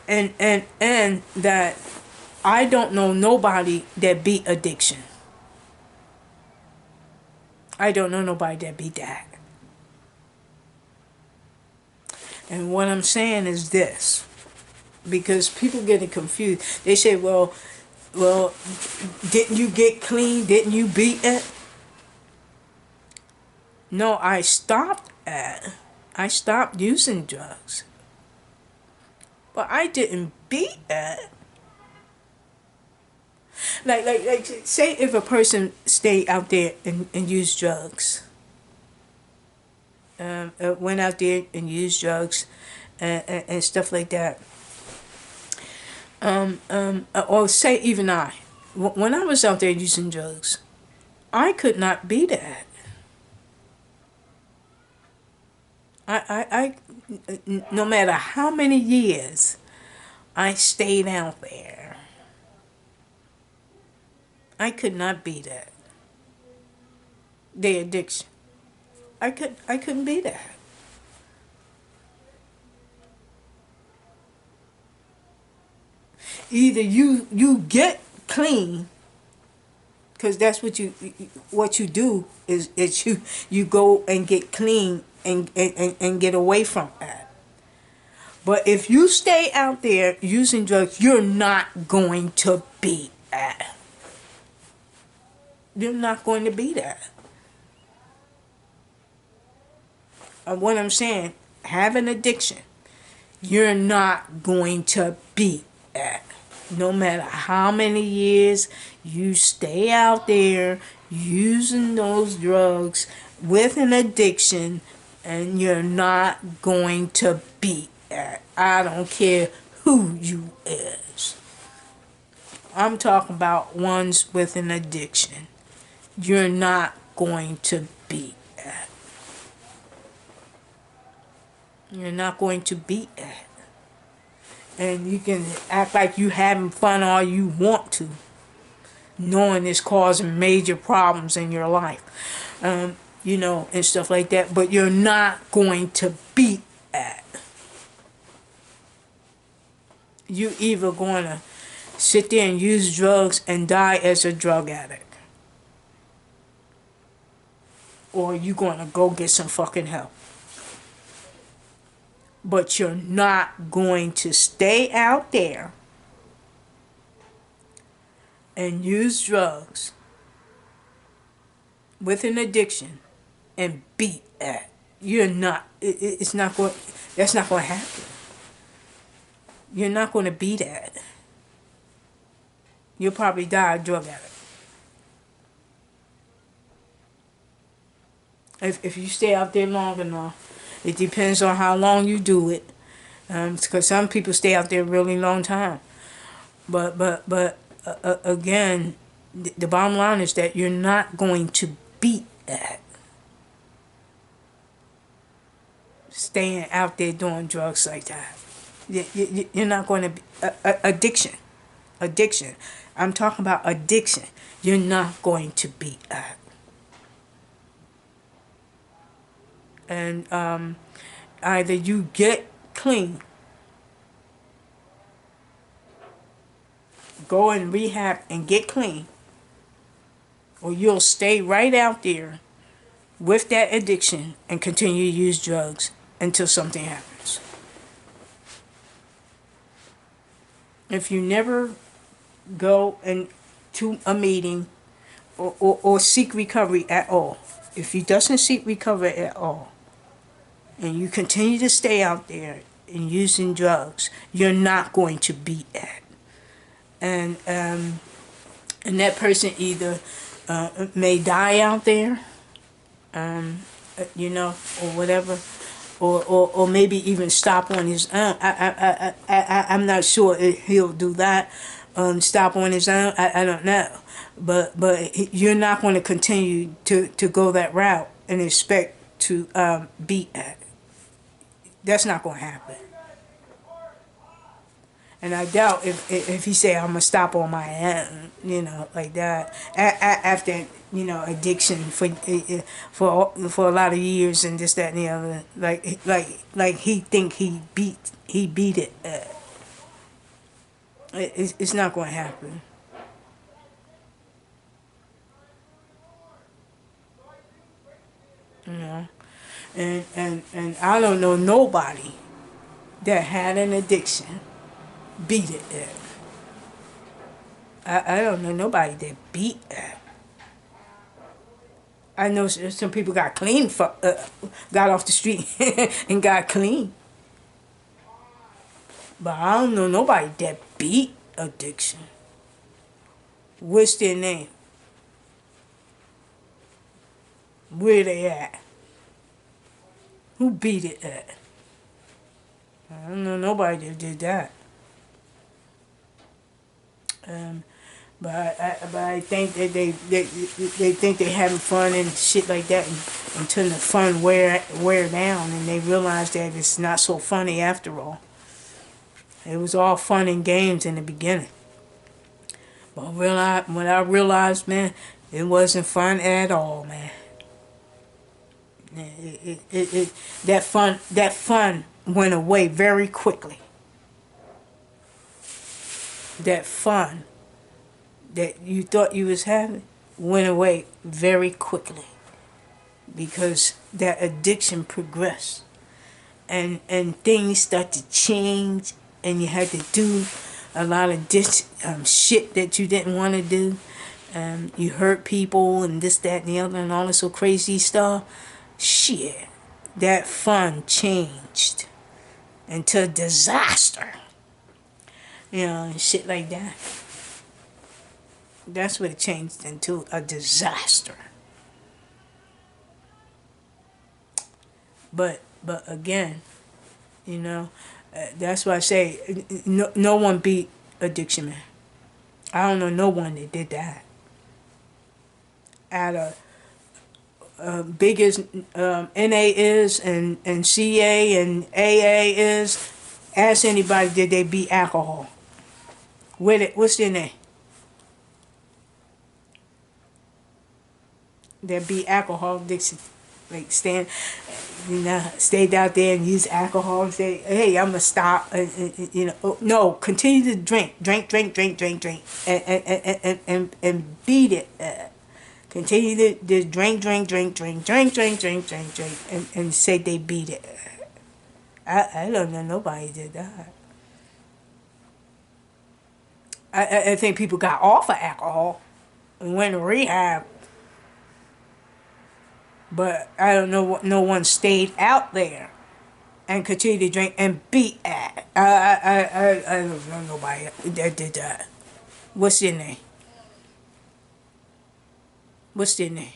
and that I don't know nobody that beat addiction. I don't know nobody that beat that. And what I'm saying is this, because people getting confused. They say, well, didn't you get clean? Didn't you beat it? No, I stopped using drugs. But I didn't beat it. Like say if a person stayed out there and used drugs. Went out there and used drugs and stuff like that. Or say even when I was out there using drugs, I could not be that. No matter how many years I stayed out there, I could not be that. The addiction. I couldn't be that. Either you get clean, because that's what you do is you go and get clean and get away from that. But if you stay out there using drugs, you're not going to be that. You're not going to be that. What I'm saying, have an addiction, you're not going to be that. No matter how many years you stay out there using those drugs with an addiction, and you're not going to beat that. I don't care who you is. I'm talking about ones with an addiction. You're not going to beat that. You're not going to beat that. And you can act like you having fun all you want to, knowing it's causing major problems in your life, you know, and stuff like that. But you're not going to beat that. You either going to sit there and use drugs and die as a drug addict, or you going to go get some fucking help. But you're not going to stay out there and use drugs with an addiction and beat that. You're not. It's not going. That's not going to happen. You're not going to be that. You'll probably die a drug addict. If you stay out there long enough. It depends on how long you do it, because some people stay out there a really long time. But again, the bottom line is that you're not going to beat that. Staying out there doing drugs like that, you're not going to be addiction. Addiction. I'm talking about addiction. You're not going to beat that. And either you get clean, go in rehab and get clean, or you'll stay right out there with that addiction and continue to use drugs until something happens. If you never go to a meeting or seek recovery at all, if you doesn't seek recovery at all, and you continue to stay out there and using drugs, you're not going to beat that. And that person either may die out there, you know, or whatever, or maybe even stop on his own. I'm not sure if he'll do that. Stop on his own. I don't know, but you're not going to continue to go that route and expect to beat that. That's not going to happen. And I doubt if he say I'm gonna stop on my end, you know, like that. After, you know, addiction for a lot of years and this, that, and the other, like he think he beat it. It's not gonna happen. You know, and I don't know nobody that had an addiction beat it. I don't know nobody that beat it. I know some people got clean, got off the street and got clean. But I don't know nobody that beat addiction. What's their name? Where they at? Who beat it at? I don't know nobody that did that. Um, but I think that they think they having fun and shit like that until the fun wear down and they realize that it's not so funny after all. It was all fun and games in the beginning. But when I realized, man, it wasn't fun at all, man. That fun went away very quickly. That fun that you thought you was having went away very quickly because that addiction progressed and things start to change and you had to do a lot of shit that you didn't want to do. You hurt people and this, that, and the other and all this so crazy stuff. Shit, that fun changed into disaster. You know, and shit like that. That's what it changed into, a disaster. But again, you know, that's why I say no one beat addiction, man. I don't know no one that did that. Out of big as NA is and CA and AA is, ask anybody did they beat alcohol. What's their name? That beat alcohol addiction. Like stayed out there and used alcohol and say, hey, I'm gonna stop. You know, no, continue to drink, and beat it. Continue to drink, and say they beat it. I don't know nobody did that. I think people got off of alcohol and went to rehab, but I don't know what no one stayed out there and continued to drink and beat it. I don't know nobody that did that. What's your name? What's their name?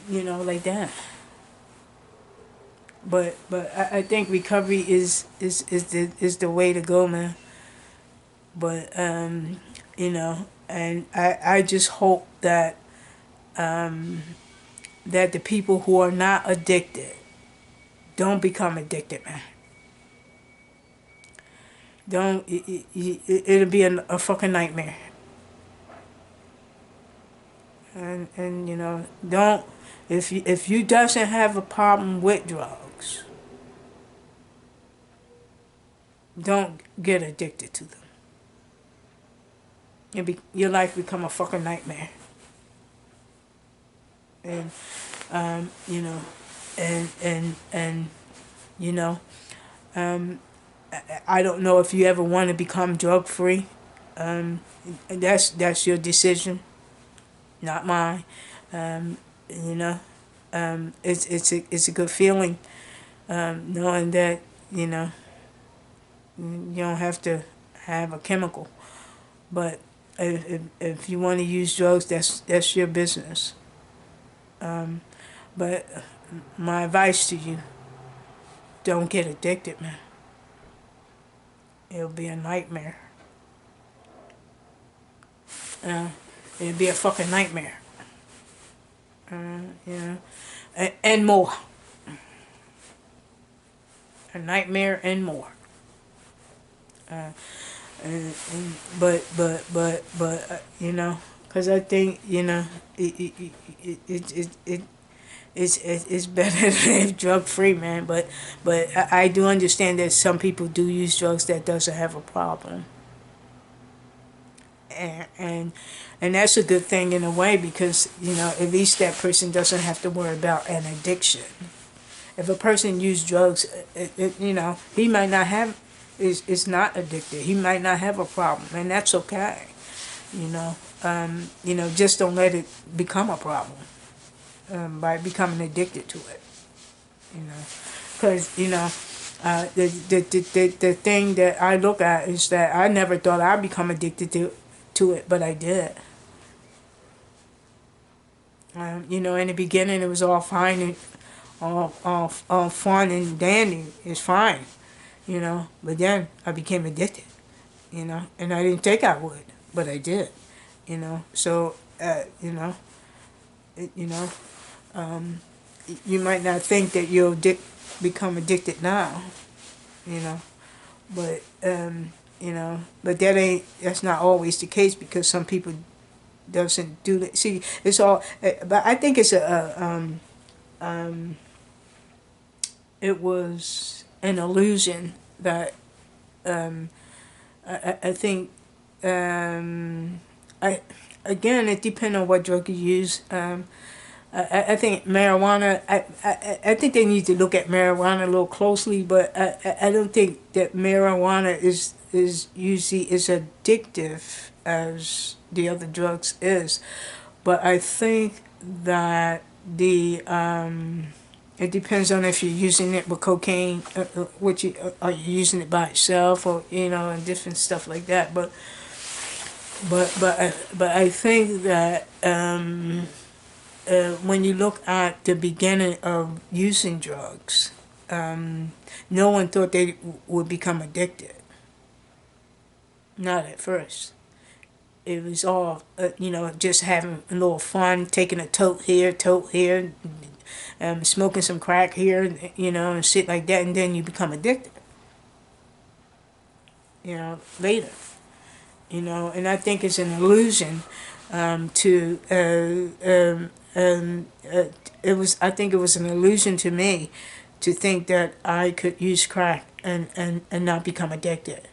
You know, like that. But I think recovery is the way to go, man. But you know, and I just hope that that the people who are not addicted don't become addicted, man. Don't it'll be a fucking nightmare. And you know, don't if you doesn't have a problem with drugs, don't get addicted to them. Your life become a fucking nightmare. And you know, and you know, I don't know if you ever want to become drug free. That's your decision, not mine. You know, it's a good feeling, knowing that you know you don't have to have a chemical. But if you want to use drugs, that's your business. But my advice to you: don't get addicted, man. It'll be a nightmare. It'll be a fucking nightmare. You know, and more. A nightmare and more. You know, because I think, you know, it it's better to live drug free, man. But I do understand that some people do use drugs that doesn't have a problem, and and that's a good thing in a way, because you know, at least that person doesn't have to worry about an addiction. If a person use drugs, you know, he might not have is not addicted. He might not have a problem, and that's okay. You know, just don't let it become a problem by becoming addicted to it. You know, because you know, the thing that I look at is that I never thought I'd become addicted to it, but I did. You know, in the beginning, it was all fine and all fun and dandy. It's fine, you know. But then I became addicted, you know, and I didn't think I would, but I did, you know. So, you know, um, you might not think that you'll become addicted now, you know, but you know, but that's not always the case, because some people doesn't do that. See, it's all, but I think it's it was an illusion that I think I again, it depends on what drug you use. I think marijuana. I think they need to look at marijuana a little closely, but I don't think that marijuana is usually as addictive as the other drugs is. But I think that the it depends on if you're using it with cocaine, what you are you using it by itself, or you know, and different stuff like that. But I think that when you look at the beginning of using drugs, no one thought they would become addicted. Not at first. It was all, you know, just having a little fun, taking a tote here, smoking some crack here, you know, and shit like that, and then you become addicted, you know, later. You know, and I think it's an illusion to I think it was an illusion to me to think that I could use crack and not become addicted.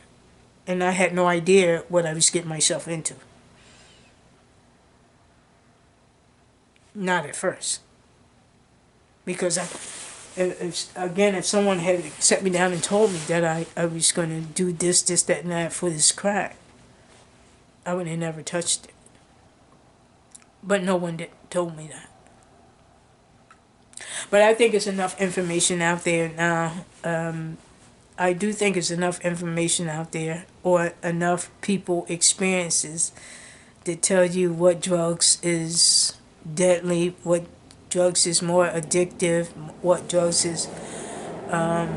And I had no idea what I was getting myself into. Not at first. Because if someone had set me down and told me that I was going to do this, that, and that for this crack, I would have never touched it. But no one told me that. But I think it's enough information out there now. I do think it's enough information out there, or enough people experiences, to tell you what drugs is deadly, what drugs is more addictive, what drugs is that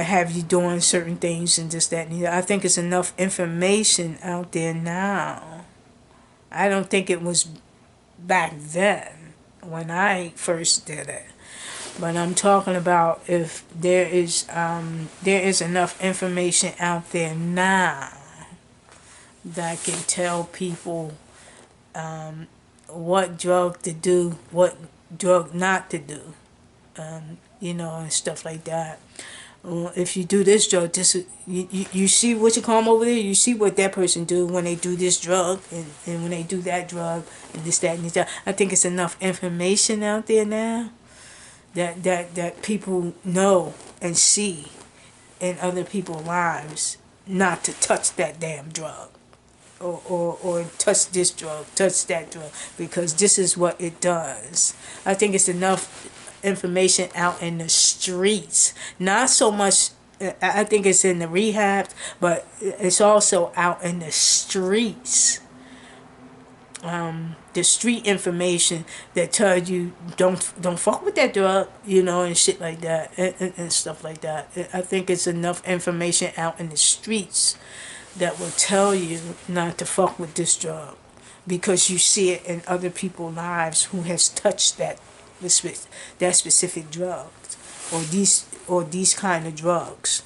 have you doing certain things and this, that, and the other. I think it's enough information out there now. I don't think it was back then when I first did it. But I'm talking about if there is enough information out there now that can tell people what drug to do, what drug not to do, you know, and stuff like that. If you do this drug, you see what you call over there. You see what that person do when they do this drug, and when they do that drug, and this, that, and this. I think it's enough information out there now that people know and see in other people's lives not to touch that damn drug, or touch this drug, touch that drug, because this is what it does. I think it's enough information out in the streets. Not so much, I think it's in the rehab, but it's also out in the streets. The street information that tells you don't fuck with that drug, you know, and shit like that, and stuff like that. I think it's enough information out in the streets that will tell you not to fuck with this drug, because you see it in other people's lives who has touched that specific drugs, or these kind of drugs.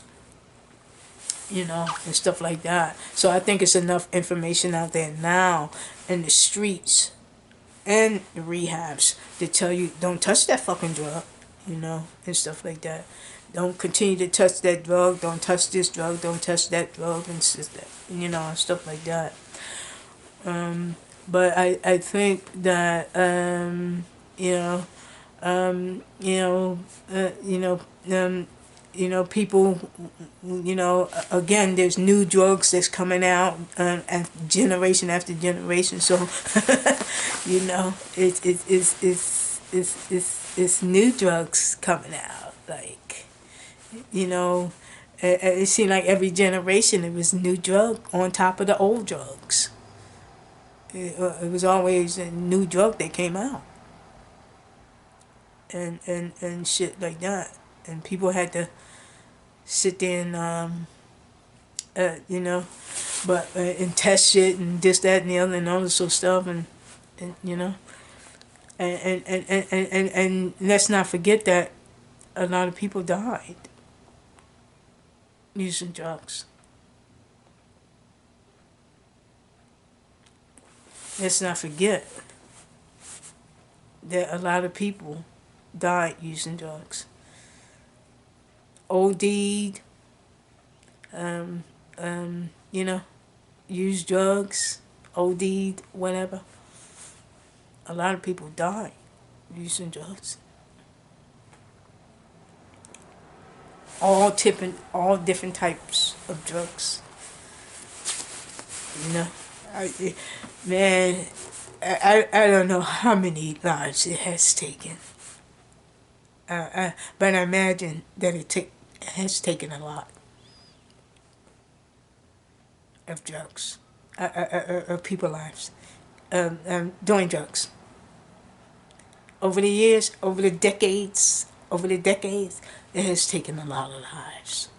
and stuff like that. So I think it's enough information out there now in the streets and the rehabs to tell you don't touch that fucking drug, and stuff like that. Don't continue to touch that drug. Don't touch this drug. Don't touch that drug, and stuff like that. But I think that you know you know people, again, there's new drugs that's coming out, and generation after generation. So it's new drugs coming out, like, it seemed like every generation it was new drug on top of the old drugs. It was always a new drug that came out, and shit like that, and people had to sit there and and test shit and this, that, and the other, and all this sort of stuff, and and let's not forget that a lot of people died using drugs. Let's not forget that a lot of people died using drugs. OD'd, um, um, you know, used drugs, OD'd, whatever. A lot of people died using drugs. All different types of drugs. I, man, I don't know how many lives it has taken. But I imagine that it has taken a lot of drugs, of people's lives, doing drugs. Over the years, over the decades, it has taken a lot of lives.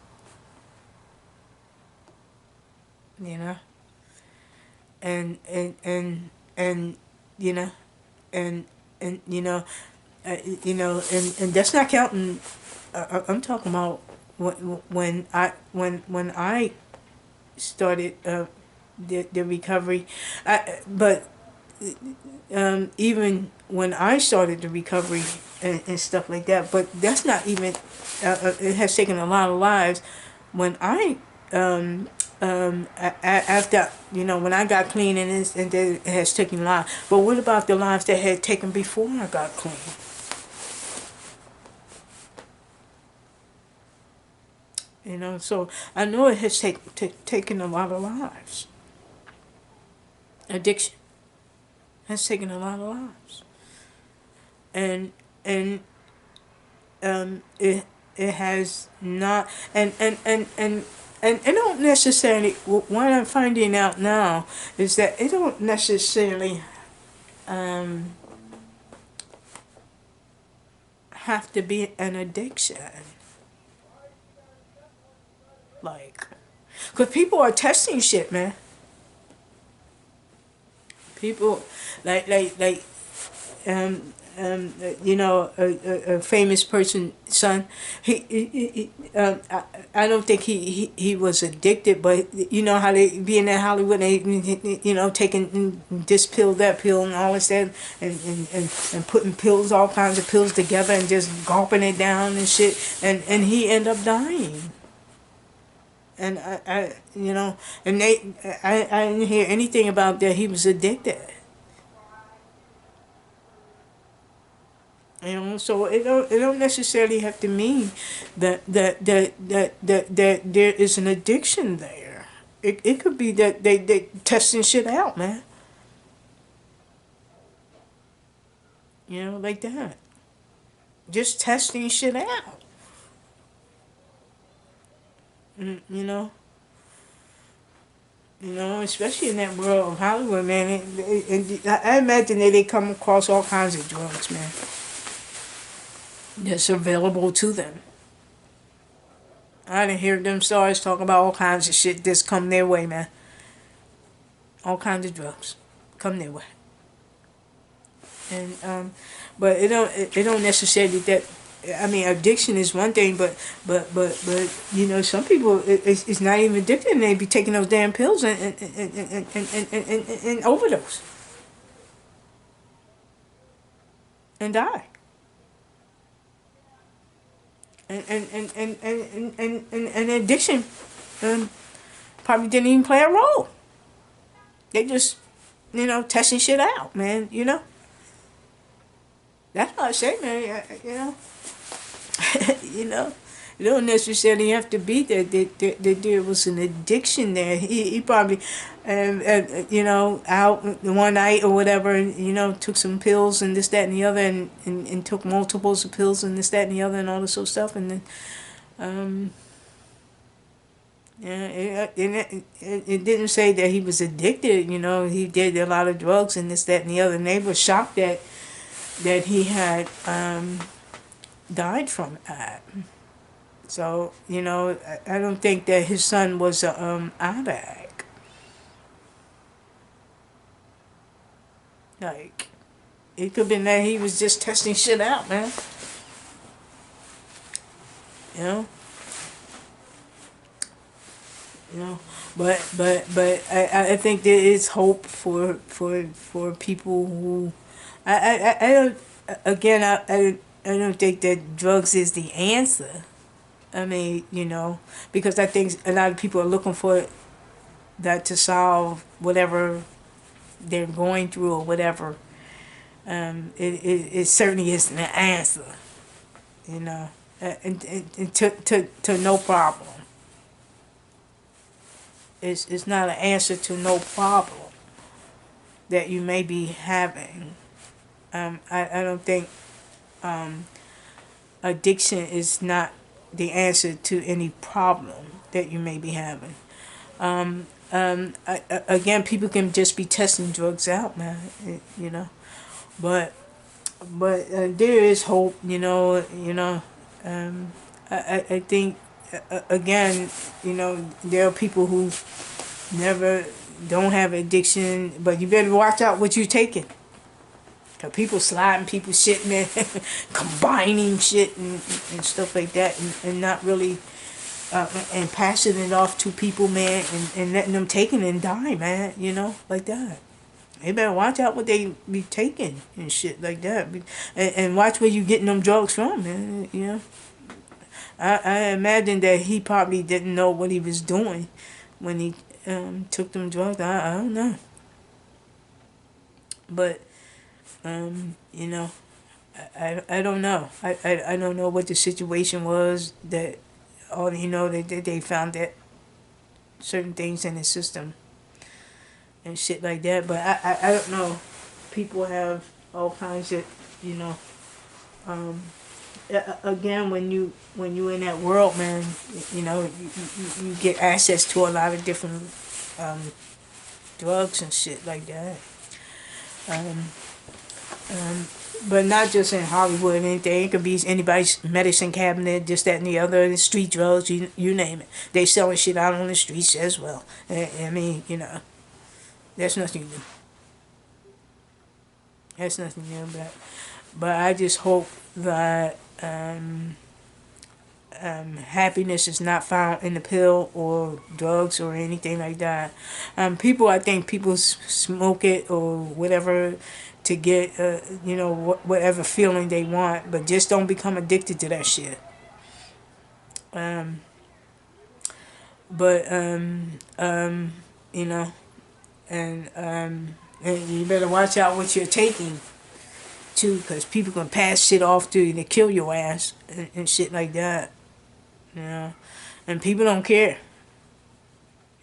You know, and you know, and and you know, and that's not counting. I'm talking about when I started the recovery, but even when I started the recovery and stuff like that. But that's not even. It has taken a lot of lives. When I after when I got clean, and it has taken lives. But what about the lives that had taken before I got clean? So I know it has taken a lot of lives. Addiction has taken a lot of lives, and it has not, and it don't necessarily. What I'm finding out now is that it don't necessarily have to be an addiction. Like, because people are testing shit, man. People, like, um, a famous person, son. I don't think he was addicted, but you know how they being in Hollywood, they taking this pill, that pill, and all this that, and putting pills, all kinds of pills together, and just gulping it down and shit, and he ended up dying. And I didn't hear anything about that he was addicted. So it don't necessarily have to mean that there is an addiction there. It could be that they testing shit out, man. Like that. Just testing shit out. Mm, you know. Especially in that world of Hollywood, man. I imagine that they come across all kinds of drugs, man, that's available to them. I didn't hear them stars talk about all kinds of shit that's come their way, man. All kinds of drugs come their way, and but it don't necessarily I mean, addiction is one thing, you know, some people it's not even addicted, and they be taking those damn pills and overdose and die. And addiction um, probably didn't even play a role. They just, you know, testing shit out, man. You know, that's what I say, man. You know, you know, you don't necessarily have to be there. There was an addiction there. He probably, you know, out one night or whatever, and, you know, took some pills and this, that, and the other, and took multiples of pills and this, that, and the other, and all this sort of stuff, and then, um, yeah, it didn't say that he was addicted. You know, he did a lot of drugs and this, that, and the other, and they were shocked that he had died from that. So, you know, I don't think that his son was a addict. Like, it could have been that he was just testing shit out, man. You know, you know. But I think there is hope for people who I don't, again, I don't think that drugs is the answer. I mean, you know, because I think a lot of people are looking for that to solve whatever they're going through or whatever. It certainly isn't an answer, you know, and to no problem. It's not an answer to no problem that you may be having. I don't think addiction is not the answer to any problem that you may be having. Again, people can just be testing drugs out, man. You know, but there is hope. You know, I think again, you know, there are people who never don't have addiction, but you better watch out what you're taking. Cause people sliding people shit, man, combining shit and stuff like that, and not really and passing it off to people, man, and letting them take it and die, man, you know, like that. They better watch out what they be taking and shit like that, and watch where you getting them drugs from, man. You know, I imagine that he probably didn't know what he was doing when he took them drugs. I don't know, but you know, I don't know. I don't know what the situation was that all you know they found that certain things in the system and shit like that. But I don't know. People have all kinds of, you know. Again, when you in that world, man, you know, you get access to a lot of different drugs and shit like that. Um, but not just in Hollywood and anything. It could be anybody's medicine cabinet, this, that, and the other. The street drugs, you name it. They selling shit out on the streets as well. I mean, you know, that's nothing new. That's nothing new, but I just hope that happiness is not found in the pill or drugs or anything like that. I think people smoke it or whatever to get, you know, whatever feeling they want, but just don't become addicted to that shit. Um, but you know, and you better watch out what you're taking too, because people can pass shit off to you to kill your ass and shit like that. You know, and people don't care.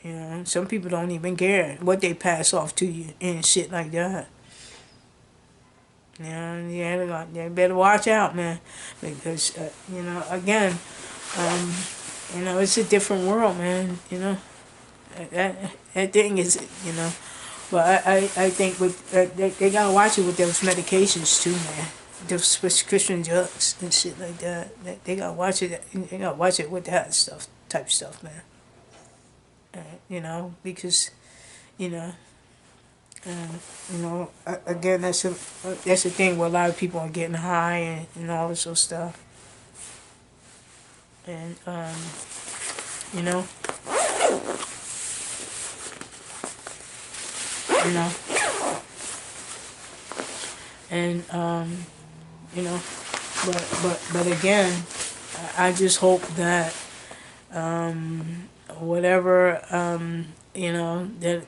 You know, some people don't even care what they pass off to you and shit like that. You know, yeah, they better watch out, man, because you know, again, um, you know, it's a different world, man. You know, that thing is, you know, but I think with they gotta watch it with those medications too, man. Those prescription drugs and shit like that. They gotta watch it. They gotta watch it with that stuff, type stuff, man. You know, because you know. You know, again, that's the thing where a lot of people are getting high and all this sort of stuff. And you know, you know, and you know, but again, I just hope that whatever you know, that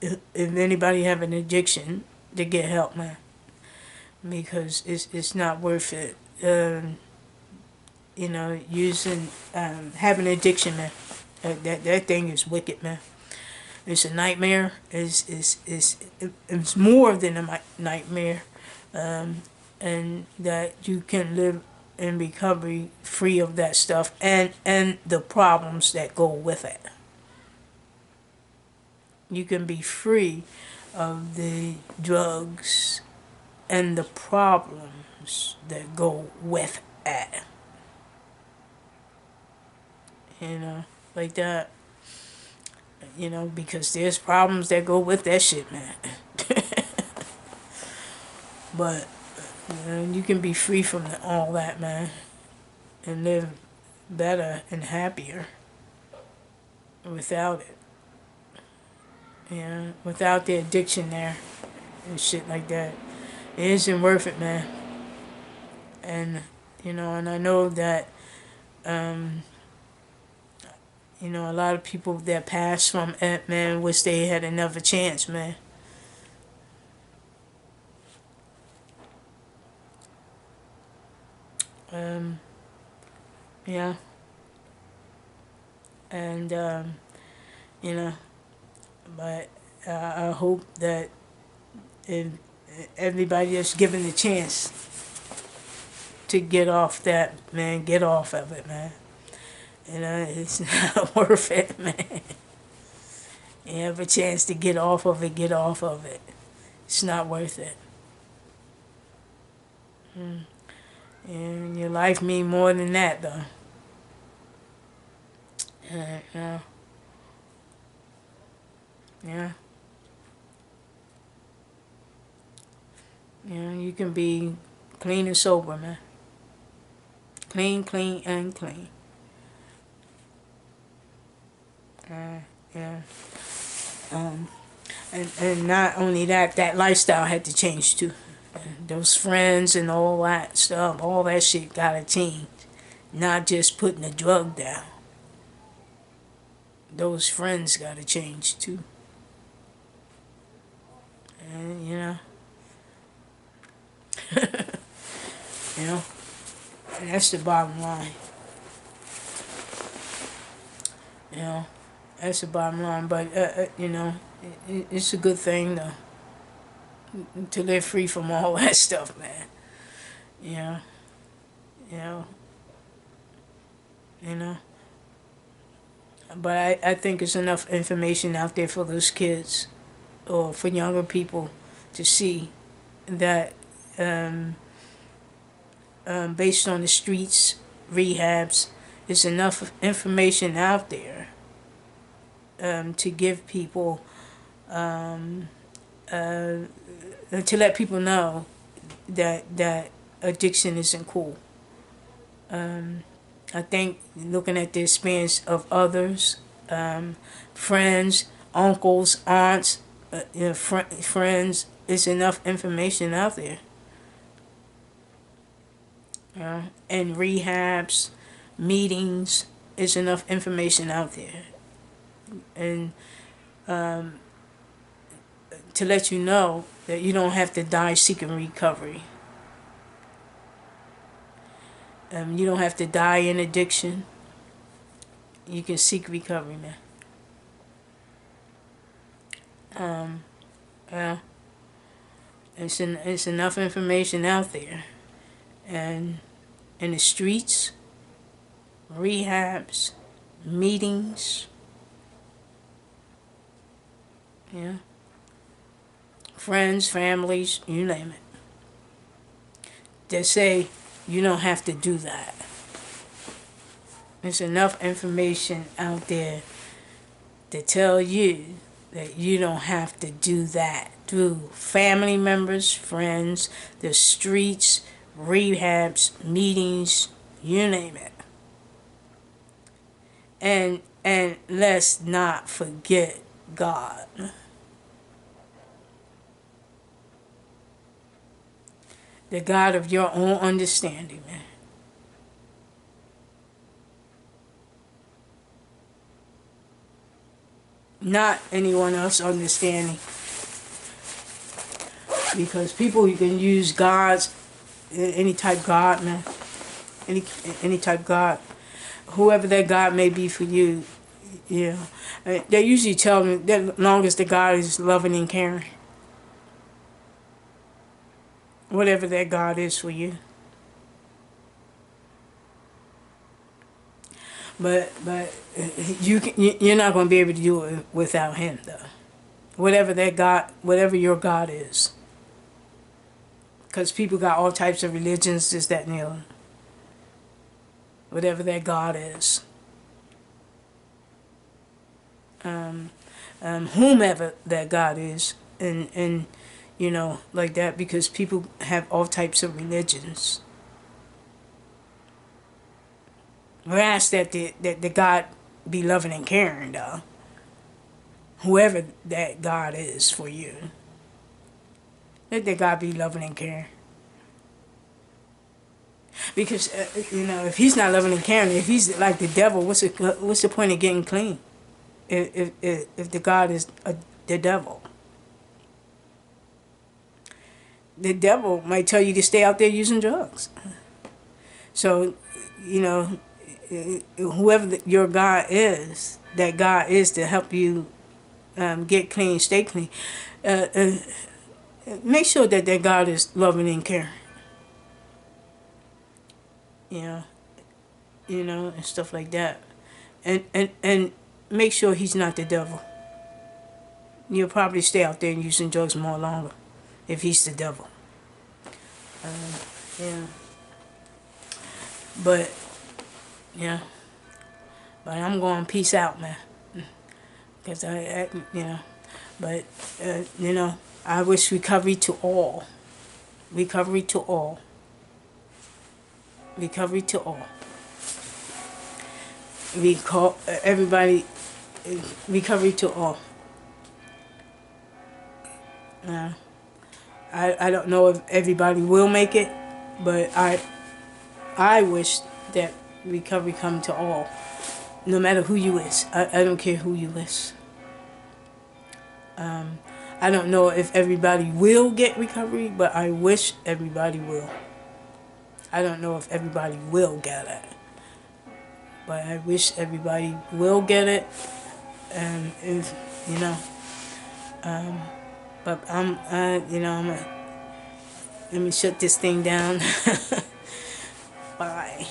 if anybody have an addiction, to get help, man, because it's not worth it. You know, using having addiction, man. That thing is wicked, man. It's a nightmare. It's more than a nightmare, and that you can live in recovery free of that stuff and the problems that go with it. You can be free of the drugs and the problems that go with it. You know, like that. You know, because there's problems that go with that shit, man. But you can be free from all that, man, and live better and happier without it. Yeah, without the addiction there and shit like that. It isn't worth it, man. And you know, and I know that you know, a lot of people that pass from it, man, wish they had another chance, man. Um, yeah, and you know, but I hope that if everybody that's given the chance to get off that, man, get off of it, man. You know, it's not worth it, man. You have a chance to get off of it, get off of it. It's not worth it. And your life mean more than that, though. Yeah, yeah, yeah. You can be clean and sober, man. Clean, clean, and clean. Yeah. Um, and not only that, that lifestyle had to change too. Those friends and all that stuff, all that shit gotta change. Not just putting the drug down. Those friends gotta change too. And you know, that's the bottom line. You know, that's the bottom line. But you know, it's a good thing to live free from all that stuff, man. You know, you know, you know. But I think it's enough information out there for those kids or for younger people to see that based on the streets, rehabs, there's enough information out there to give people, to let people know that addiction isn't cool. I think looking at the experience of others, friends, uncles, aunts, you know, friends, is enough information out there. You know, and rehabs, meetings, is enough information out there, and to let you know that you don't have to die seeking recovery. You don't have to die in addiction. You can seek recovery, man. Yeah, it's enough information out there, and in the streets, rehabs, meetings, yeah, friends, families, you name it. They say you don't have to do that. There's enough information out there to tell you that you don't have to do that through family members, friends, the streets, rehabs, meetings, you name it. And let's not forget God. The God of your own understanding, man. Not anyone else understanding. Because people, you can use gods, any type God, man. Any type God. Whoever that God may be for you, yeah. They usually tell me that long as the God is loving and caring. Whatever that God is for you. But you're not going to be able to do it without Him, though. Whatever that God, whatever your God is. Because people got all types of religions, this, that, and the other. Whatever that God is. Whomever that God is. And you know, like that, because people have all types of religions. We ask that the God be loving and caring, though. Whoever that God is for you. Let that God be loving and caring. Because, you know, if He's not loving and caring, if He's like the devil, what's the point of getting clean? If the God is the devil. The devil might tell you to stay out there using drugs. So, you know, whoever your God is, that God is to help you get clean, stay clean. Make sure that God is loving and caring. You know, and stuff like that. And make sure He's not the devil. You'll probably stay out there using drugs more longer if He's the devil. Yeah. But, yeah. But I'm going peace out, man. Because you know. But, you know, I wish recovery to all. Recovery to all. Recovery to all. We call everybody recovery to all. I don't know if everybody will make it, but I wish that recovery come to all, no matter who you is. I don't care who you is. I don't know if everybody will get recovery, but I wish everybody will. I don't know if everybody will get it, but I wish everybody will get it. And if you know, but you know, let me shut this thing down. Bye.